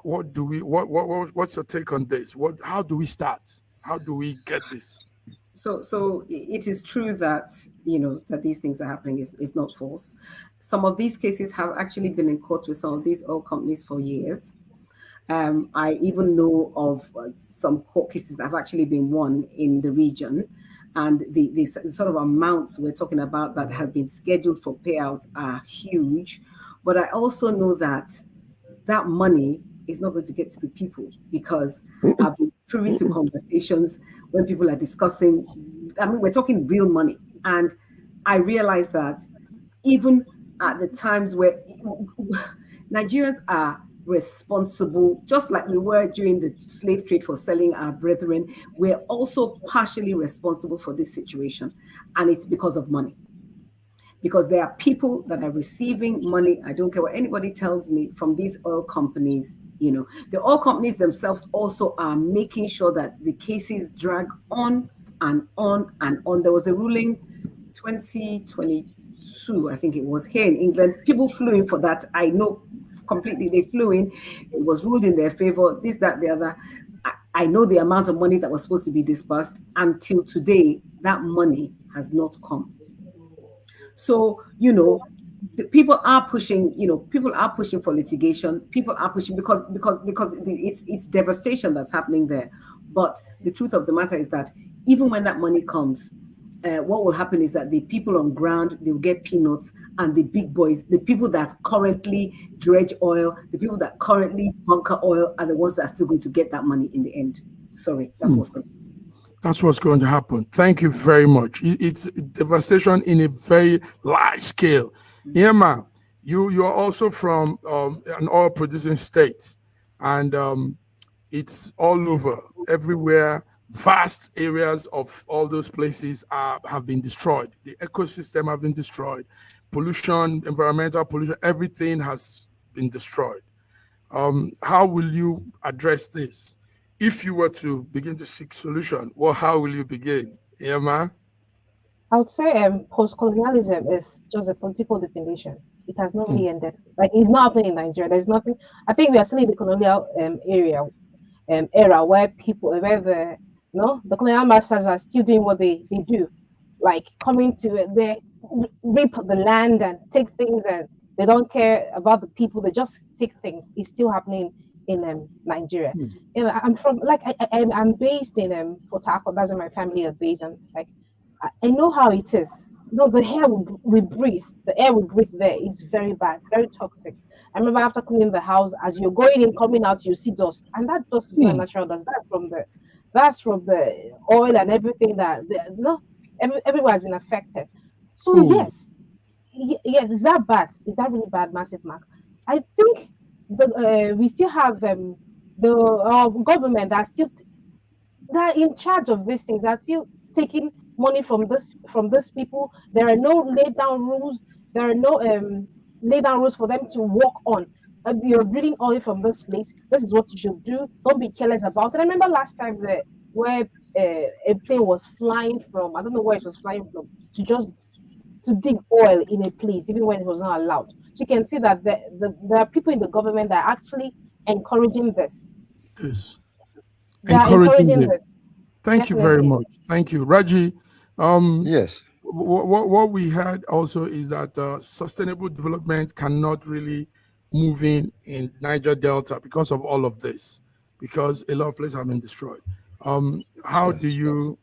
what's your take on this? How do we start? How do we get this? So it is true that that these things are happening is not false. Some of these cases have actually been in court with some of these oil companies for years. I even know of some court cases that have actually been won in the region, and the sort of amounts we're talking about that have been scheduled for payout are huge. But I also know that that money is not going to get to the people, because I've been privy to conversations when people are discussing, I mean, we're talking real money. And I realize that even at the times where Nigerians are responsible, just like we were during the slave trade for selling our brethren, we're also partially responsible for this situation. And it's because of money. Because there are people that are receiving money, I don't care what anybody tells me, from these oil companies. The oil companies themselves also are making sure that the cases drag on and on and on. There was a ruling 2022, I think it was, here in England. People flew in for that. I know completely, they flew in. It was ruled in their favor, this, that, the other. I know the amount of money that was supposed to be disbursed. Until today, that money has not come. So, the people are pushing, people are pushing for litigation. People are pushing because it's devastation that's happening there. But the truth of the matter is that even when that money comes, what will happen is that the people on ground, they'll get peanuts, and the big boys, the people that currently dredge oil, the people that currently bunker oil, are the ones that are still going to get that money in the end. Sorry, that's what's going to happen. That's what's going to happen. Thank you very much. It's devastation in a very large scale. Yema, you are also from an oil producing state, and it's all over, everywhere. Vast areas of all those places have been destroyed. The ecosystem have been destroyed. Pollution, environmental pollution, everything has been destroyed. How will you address this? If you were to begin to seek solution, well, how will you begin? Yema? I would say post-colonialism is just a political definition. It has not really ended. Like, it's not happening in Nigeria. There's nothing. I think we are still in the colonial era where the colonial masters are still doing what they do, like coming to they rip the land and take things, and they don't care about the people. They just take things. It's still happening in Nigeria. I'm from I'm based in Port Harcourt. That's where my family are based, and I know how it is. The air we breathe, the air we breathe there is very bad, very toxic. I remember after cleaning the house, as you're going in, coming out, you see dust, and that dust is not natural dust. That's from the oil and everything everyone has been affected. So yes, is that bad? Is that really bad, Massive Mark? I think we still have the government that are in charge of these things, are still taking money from this people. There are no laid down rules. There are no laid down rules for them to work on. You're breeding oil from this place. This is what you should do. Don't be careless about it. I remember last time where a plane was flying from, I don't know where it was flying from, to dig oil in a place, even when it was not allowed. So you can see that there are people in the government that are actually encouraging this. Yes. Encouraging this. Thank you very much. Thank you. Raji, yes. What we had also is that sustainable development cannot really move in Niger Delta because of all of this, because a lot of places have been destroyed. How do you,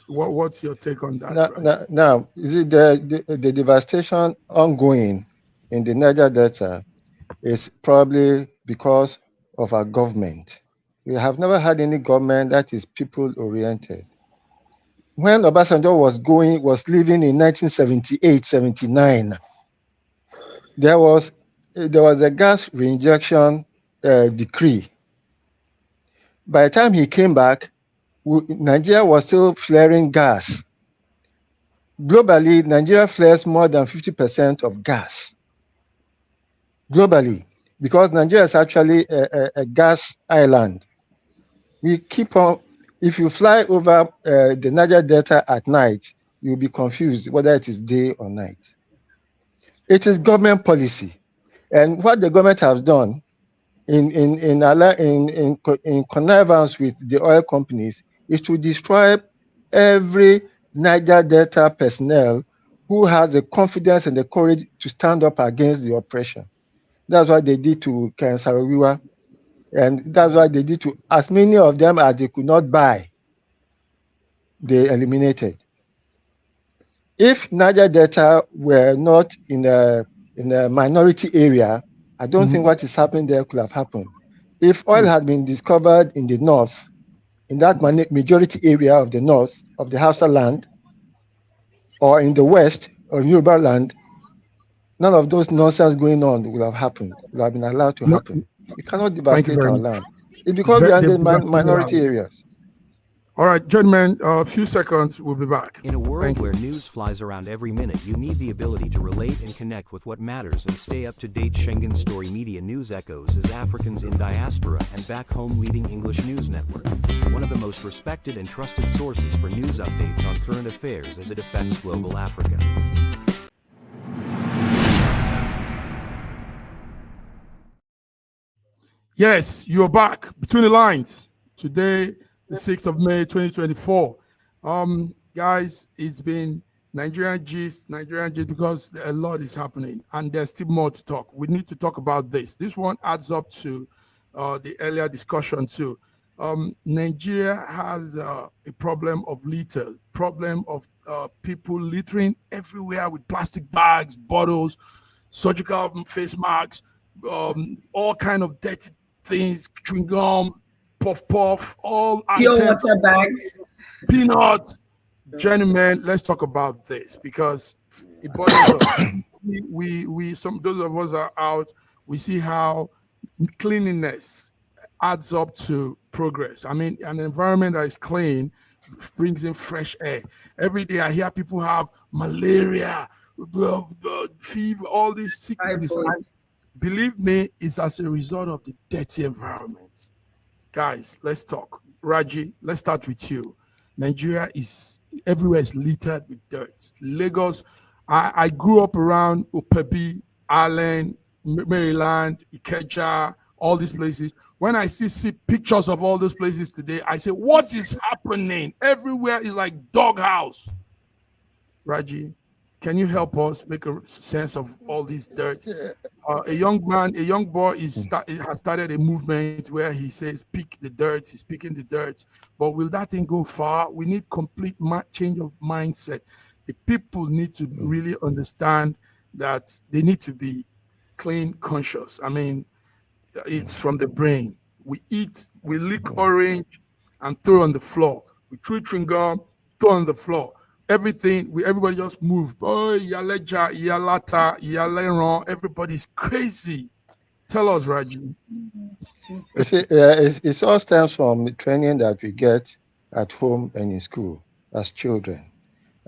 what's your take on that? Now the devastation ongoing in the Niger Delta is probably because of our government. We have never had any government that is people-oriented. When Obasanjo was living in 1978-79, there was a gas reinjection decree. By the time he came back, Nigeria was still flaring gas. Globally, Nigeria flares more than 50% of gas. Globally, because Nigeria is actually a gas island. We keep on, if you fly over the Niger Delta at night, you'll be confused whether it is day or night. It is government policy. And what the government has done in connivance with the oil companies is to destroy every Niger Delta personnel who has the confidence and the courage to stand up against the oppression. That's what they did to Ken Saro-Wiwa, and that's what they did to as many of them as they could not buy. They eliminated. If Niger Delta were not in a minority area, I don't think what is happening there could have happened. If oil had been discovered in the north, in that majority area of the north of the Hausa land, or in the west of Yoruba land, none of those nonsense going on would have happened, would have been allowed to happen. We cannot devastate our land. It's because we are in the minority areas. All right, gentlemen, a few seconds, we'll be back. In a world where news flies around every minute, you need the ability to relate and connect with what matters and stay up to date. Schengen Story Media News Echoes is Africans in diaspora and back home leading English news network. One of the most respected and trusted sources for news updates on current affairs as it affects global Africa. Yes, you're back. Between the lines. Today, the 6th of May, 2024. Guys, it's been Nigerian gist, because a lot is happening and there's still more to talk. We need to talk about this. This one adds up to the earlier discussion too. Nigeria has a problem of litter, problem of people littering everywhere with plastic bags, bottles, surgical face masks, all kind of dirty things, chewing gum, puff, all pure water bags, peanuts. Gentlemen, let's talk about this because it bothers us. We some those of us are out. We see how cleanliness adds up to progress. I mean, an environment that is clean brings in fresh air. Every day I hear people have malaria, fever, all these sicknesses. Believe me, it's as a result of the dirty environment. Guys, let's talk. Raji, let's start with you. Nigeria is everywhere is littered with dirt. Lagos, I grew up around Upebi, Allen, Maryland, Ikeja, all these places. When I see pictures of all those places today, I say, what is happening? Everywhere is like doghouse. Raji, can you help us make a sense of all this dirt? A young boy has started a movement where he says, pick the dirt, he's picking the dirt. But will that thing go far? We need complete change of mindset. The people need to really understand that they need to be clean conscious. I mean, it's from the brain. We eat, we lick orange and throw on the floor. We chew chewing gum, throw on the floor. Everybody just move. Oh, Yaleja, Yalata, Yaleron. Everybody's crazy. Tell us, Raji. It all stems from the training that we get at home and in school as children.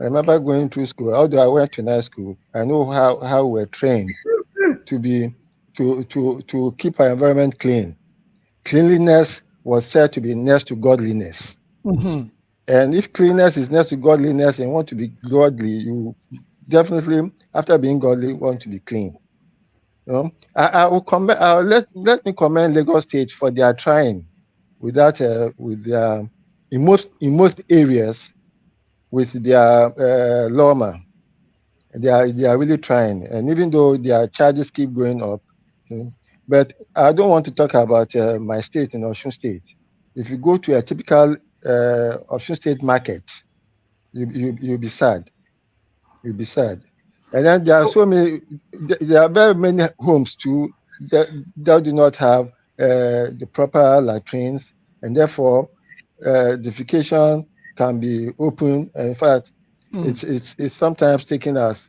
I remember going through school. Although I went to night school, I know how we're trained to keep our environment clean. Cleanliness was said to be next to godliness. Mm-hmm. And if cleanness is next to godliness and want to be godly, you definitely, after being godly, want to be clean. You know, let me commend Lagos State for their trying with that, in most areas with their lawma. They are really trying, and even though their charges keep going up, but I don't want to talk about my state in Osun State. If you go to a typical Osun State market, you'll be sad. You'll be sad. And then there are very many homes too that do not have the proper latrines, and therefore defecation can be open. And in fact, it's sometimes taken as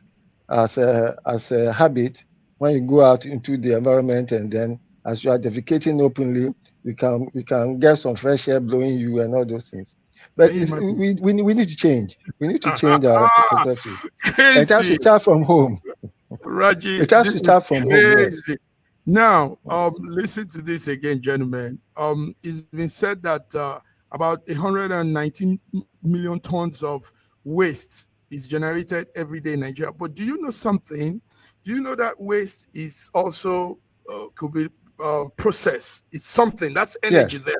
a habit when you go out into the environment, and then as you are defecating openly, you can get some fresh air blowing you and all those things. But we need to change. We need to change our perspective. It has to start from home. Raji, it has to start from home. Yes. Now, listen to this again, gentlemen. It's been said that about 119 million tons of waste is generated every day in Nigeria. But do you know something? Do you know that waste is also could be processed? It's something that's energy there.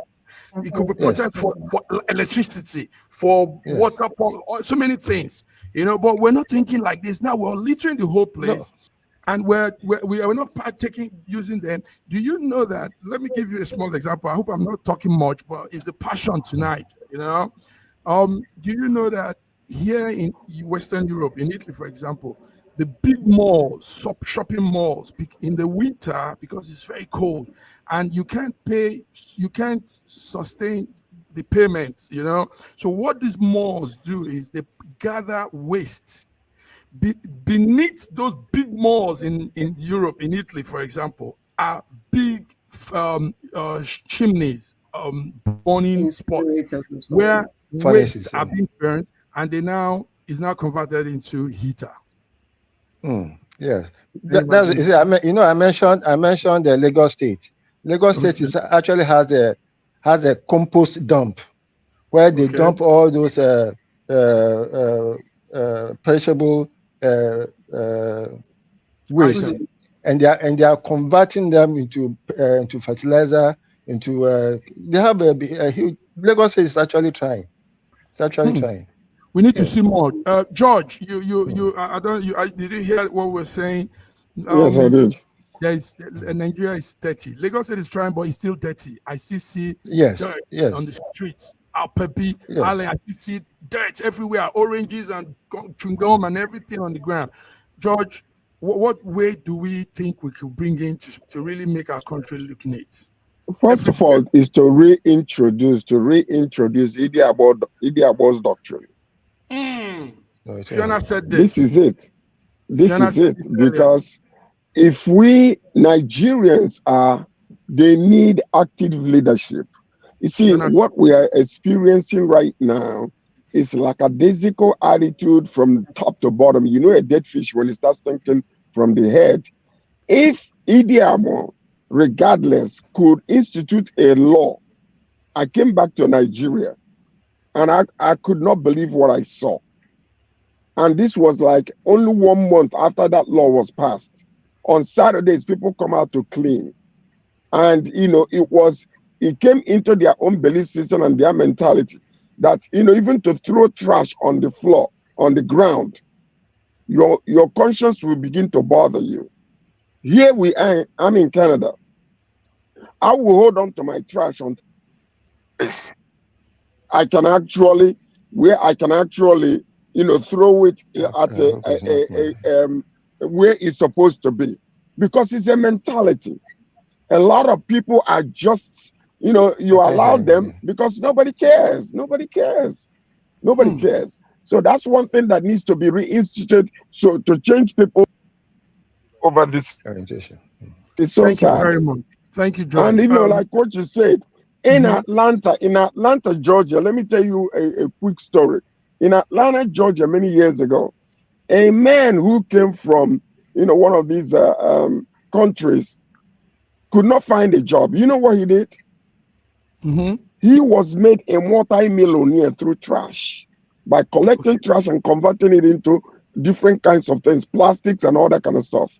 It could be processed for electricity, for water pump, so many things, but we're not thinking like this. Now we're littering the whole place. No. And we are not partaking using them. Do you know that? Let me give you a small example. I hope I'm not talking much, but it's a passion tonight, Do you know that here in Western Europe, in Italy, for example, the big malls, shopping malls, in the winter, because it's very cold, and you can't sustain the payments, So what these malls do is they gather waste. Beneath those big malls in Europe, in Italy, for example, are big chimneys, burning spots where waste are being burned, and is now converted into heater. Yes, I mentioned the Lagos State. Lagos State actually has a compost dump where they dump all those perishable waste, and they are converting them into fertilizer. They have a huge. Lagos State is actually trying. Trying. We need to see more. George, did you hear what we're saying? Yes, I did. Nigeria is dirty. Lagos State is trying, but it's still dirty. I see dirt on the streets. Pepi, I see dirt everywhere, oranges and chewing gum and everything on the ground. George, what way do we think we could bring in to really make our country look neat? First of all, is to reintroduce Idi Abo's doctrine. Fiona said this. This is it. Because if we Nigerians they need active leadership. You see, what we are experiencing right now is like a daisical attitude from top to bottom. A dead fish, when it starts thinking from the head. If Idi Abo, regardless, could institute a law, I came back to Nigeria and I could not believe what I saw. And this was like only 1 month after that law was passed. On Saturdays, people come out to clean. And, it came into their own belief system and their mentality that, even to throw trash on the floor, on the ground, your conscience will begin to bother you. Here I'm in Canada. I will hold on to my trash on this. I can actually throw it at where it's supposed to be, because it's a mentality. A lot of people are just, you allow them because nobody cares. So that's one thing that needs to be reinstituted. So to change people over this orientation. It's so sad. Thank you very much. Thank you, George. And like what you said, in Atlanta, Georgia, let me tell you a quick story. In Atlanta, Georgia, many years ago, a man who came from, one of these countries could not find a job. You know what he did? He was made a multi-millionaire through trash by collecting trash and converting it into different kinds of things, plastics and all that kind of stuff.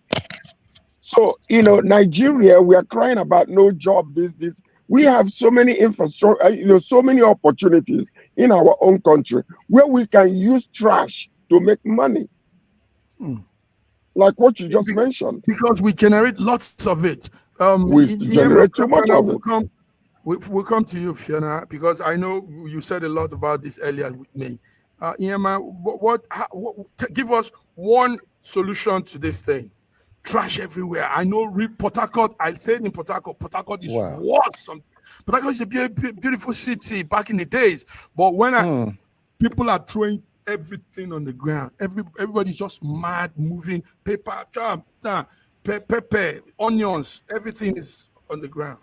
So, Nigeria, we are crying about no job, this. We have so many infrastructure, so many opportunities in our own country where we can use trash to make money. Like what you just mentioned. Because we generate lots of it. We generate too much of it. We'll come to you, Fiona, because I know you said a lot about this earlier with me. Iema, give us one solution to this thing. Trash everywhere. I know Port Harcourt, I said in Port Harcourt is worth something. Port Harcourt is a beautiful city back in the days. But when people are throwing everything on the ground, everybody's just mad, moving, pepper, onions, everything is on the ground.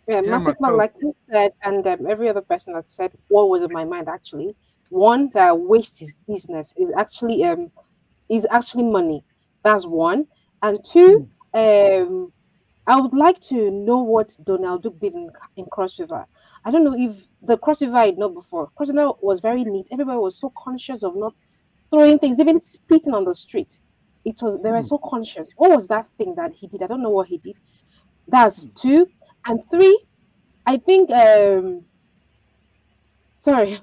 Like you said, and every other person that said what was in my mind actually. One, that waste is business is actually money. That's one. And two, I would like to know what Donald Duke did in Cross River. I don't know if the Cross River I know before. Cross River was very neat. Everybody was so conscious of not throwing things, even spitting on the street. They were so conscious. What was that thing that he did? I don't know what he did. That's 2. And 3, I think sorry.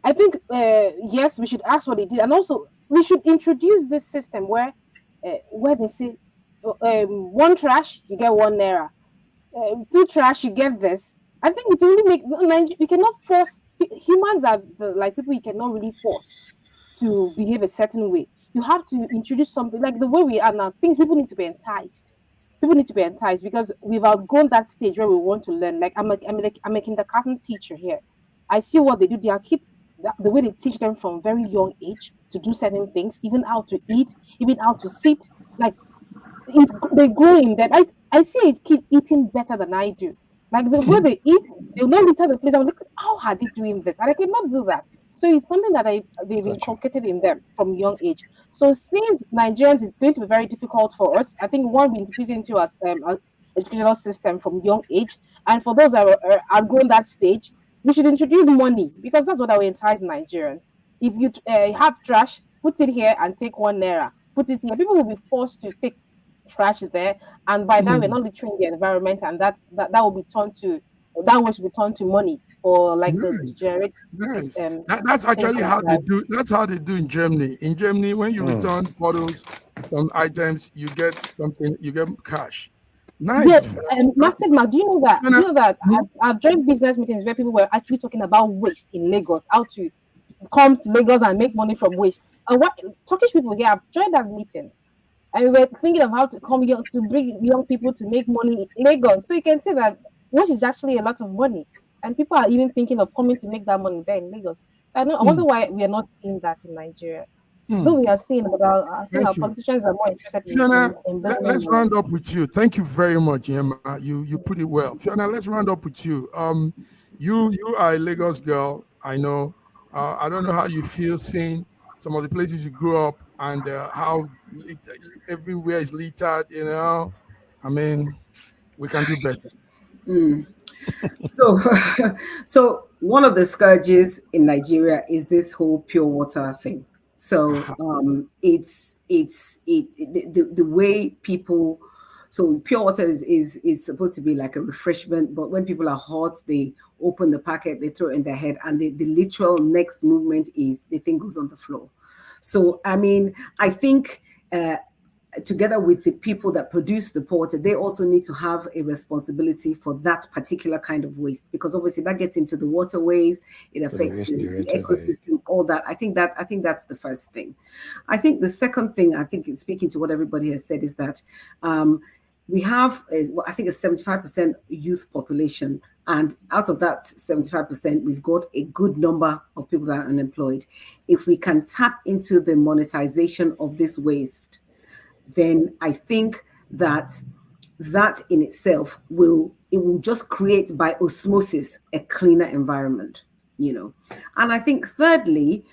I think yes, we should ask what he did, and also we should introduce this system where they say 1 trash you get 1 naira, 2 trash you get this. I think it really make you cannot force humans are like people you cannot really force to behave a certain way. You have to introduce something like the way we are now. People need to be enticed. People need to be enticed because we've outgrown that stage where we want to learn. Like I'm a kindergarten teacher here. I see what they do. Their kids, the way they teach them from very young age to do certain things, even how to eat, even how to sit. Like they grow in that. I see a kid eating better than I do. Like the way they eat, they'll not enter the place. I'm like, how are they doing this? And I cannot do that. So it's something that they've inculcated in them from young age. So since Nigerians, it's going to be very difficult for us. I think one we introduce into us educational system from young age, and for those that are grown that stage, we should introduce money because that's what I will entice Nigerians. If you have trash, put it here and take 1 naira. Put it here. People will be forced to take trash there, and by that we're not littering the environment, and that will be turned to money for like the generic. That's actually how they do. That's how they do in Germany. In Germany, when you return bottles, some items, you get something. You get cash. Nice. Yes, Master Mark, do you know that? I've joined business meetings where people were actually talking about waste in Lagos, how to come to Lagos and make money from waste. And what Turkish people here, I've joined that meetings. And we were thinking of how to bring young people to make money in Lagos. So you can see that waste is actually a lot of money. And people are even thinking of coming to make that money there in Lagos. So I wonder why we are not seeing that in Nigeria. Though we are seeing, but I think our politicians are more interested in let's round up with you. Thank you very much, Emma. You put it well. Fiona, let's round up with you. You are a Lagos girl, I know. I don't know how you feel seeing some of the places you grew up and how everywhere is littered, I mean, we can do better. So one of the scourges in Nigeria is this whole pure water thing. So it's the way people. So pure water is supposed to be like a refreshment, but when people are hot, they open the packet, they throw it in their head, and the literal next movement is the thing goes on the floor. So I mean, I think together with the people that produce the water, they also need to have a responsibility for that particular kind of waste, because obviously that gets into the waterways, it affects the ecosystem, all that. I think that's the first thing. I think the second thing, I think speaking to what everybody has said, is that we have, I think, a 75% youth population. And out of that 75%, we've got a good number of people that are unemployed. If we can tap into the monetization of this waste, then I think that in itself will just create by osmosis a cleaner environment, And I think thirdly,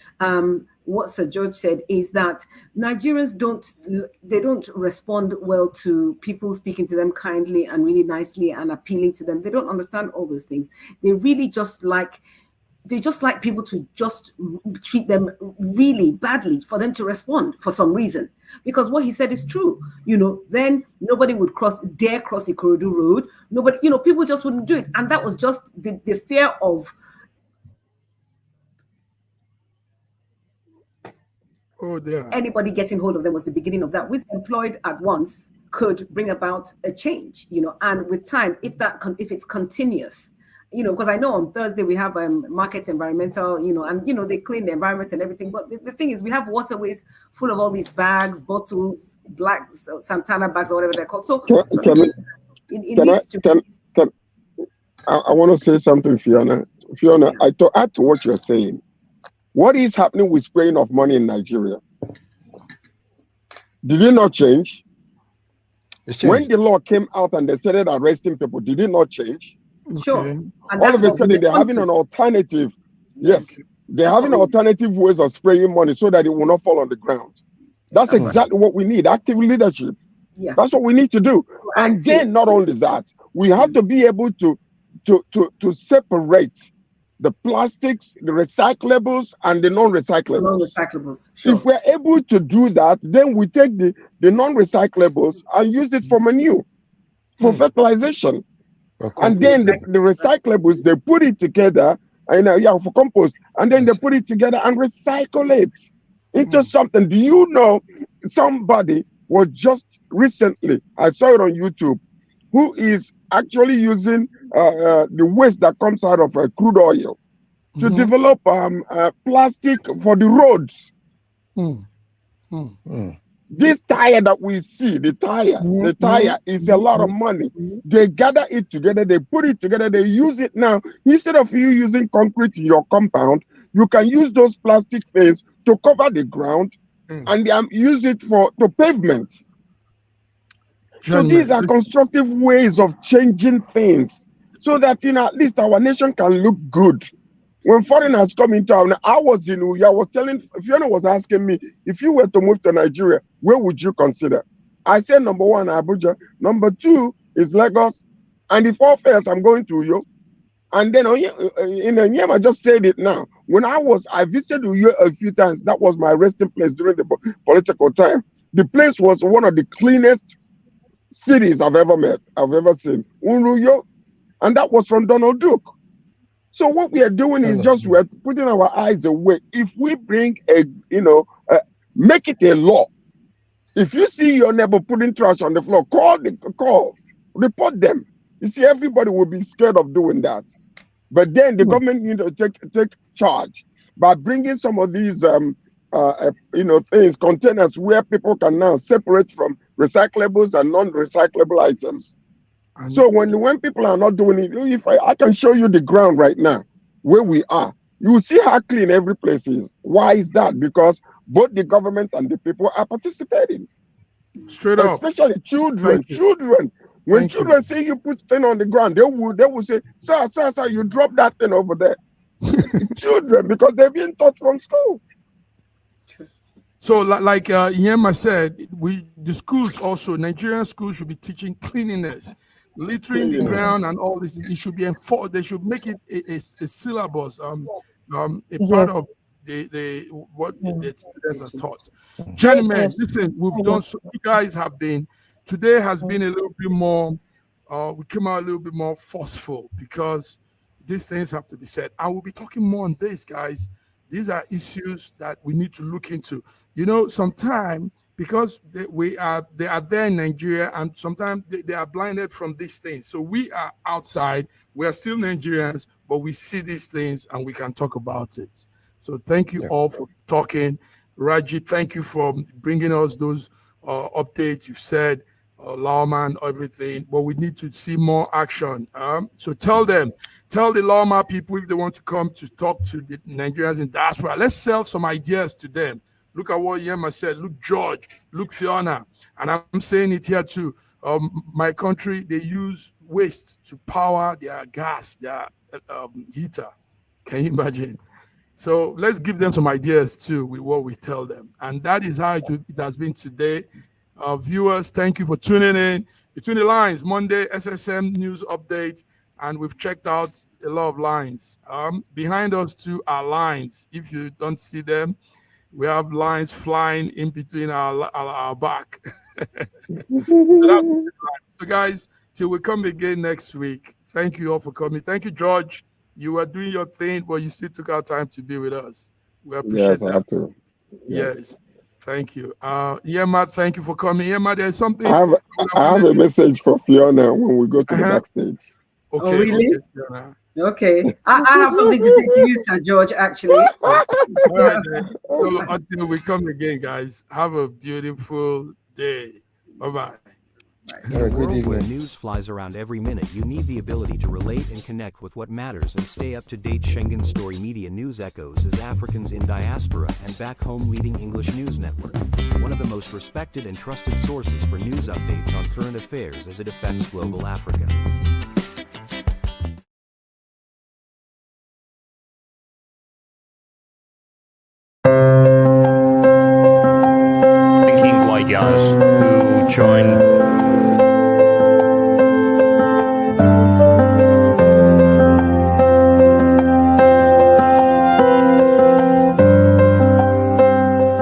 what Sir George said is that Nigerians don't respond well to people speaking to them kindly and really nicely and appealing to them. They don't understand all those things. They just like people to just treat them really badly for them to respond for some reason. Because what he said is true. Then nobody would dare cross Ikorodu Road. Nobody, people just wouldn't do it. And that was just the fear of anybody getting hold of them was the beginning of that. With employed at once could bring about a change, and with time, if it's continuous, because I know on Thursday we have market environmental, and they clean the environment and everything. But the thing is, we have waterways full of all these bags, bottles, black Santana bags or whatever they're called. So I want to say something, Fiona. I to add to what you're saying. What is happening with spraying of money in Nigeria? Did it not change? When the law came out and they started arresting people, did it not change? Sure. Okay. All of a sudden, they're having an alternative. Yes, they're having alternative ways of spraying money so that it will not fall on the ground. That's exactly what we need. Active leadership. Yeah. That's what we need to do. And then not only that, we have to be able to separate the plastics, the recyclables, and the non-recyclables. Non-recyclables. Sure. If we're able to do that, then we take the non-recyclables and use it for manure, for fertilization. And then the recyclables, they put it together, and for compost, and then they put it together and recycle it into something. Do you know somebody was just recently, I saw it on YouTube, who is actually using the waste that comes out of crude oil to develop plastic for the roads. This tire that we see, the tire is a lot of money. They gather it together, they put it together, they use it now. Instead of you using concrete in your compound, you can use those plastic things to cover the ground and use it for the pavement. So these are constructive ways of changing things so that at least our nation can look good. When foreigners come in town, I was in Uyo, I was telling, Fiona was asking me, if you were to move to Nigeria, where would you consider? I said number 1, Abuja. Number 2 is Lagos. And if all fails, I'm going to Uyo. And then in Nyema, I just said it now. When I visited Uyo a few times. That was my resting place during the political time. The place was one of the cleanest cities I've ever seen. Uyo. And that was from Donald Duke. So what we are doing is just we're putting our eyes away. If we bring make it a law. If you see your neighbor putting trash on the floor, report them. You see, everybody will be scared of doing that. But then the government need to take charge by bringing some of these containers where people can now separate from recyclables and non-recyclable items. So when people are not doing it, if I can show you the ground right now where we are, you will see how clean every place is. Why is that? Because both the government and the people are participating. Straight up. Especially children. Children. When children see you put thing on the ground, they will say, sir, you drop that thing over there. Children, because they're being taught from school. So like Yema said, the schools also, Nigerian schools should be teaching cleanliness, littering the ground and all this. It should be enforced. They should make it a syllabus, a part of what the students are taught. Gentlemen, listen, we've done, so you guys have been, today has been a little bit more, we came out a little bit more forceful because these things have to be said. I will be talking more on this, guys. These are issues that we need to look into. Sometimes because they are there in Nigeria, and sometimes they are blinded from these things. So we are outside. We are still Nigerians, but we see these things and we can talk about it. So thank you all for talking. Raji, thank you for bringing us those updates. You've said, lawman, everything, but we need to see more action. So tell the lawman people if they want to come to talk to the Nigerians in diaspora. Let's sell some ideas to them. Look at what Yema said. Look, George. Look, Fiona. And I'm saying it here too. My country, they use waste to power their gas, their heater. Can you imagine? So let's give them some ideas too with what we tell them. And that is how it has been today. Viewers, thank you for tuning in. Between the Lines, Monday, SSM News Update. And we've checked out a lot of lines. Behind us too are lines. If you don't see them, we have lines flying in between our back. So guys, till we come again next week, thank you all for coming. Thank you, George. You were doing your thing, but you still took our time to be with us. We appreciate that. I have to. Yes. Thank you. Yema, thank you for coming. Yema, there's something. I have a message for Fiona when we go to the backstage. Okay. Oh, really? Okay, Fiona. Okay. I have something to say to you, Sir George, actually. All right, so until we come again, guys, have a beautiful day. Bye-bye. In a world where news flies around every minute, you need the ability to relate and connect with what matters and stay up to date. Schengen Story Media News Echoes is Africans in diaspora and back home leading English news network. One of the most respected and trusted sources for news updates on current affairs as it affects global Africa. Thinking Guayas.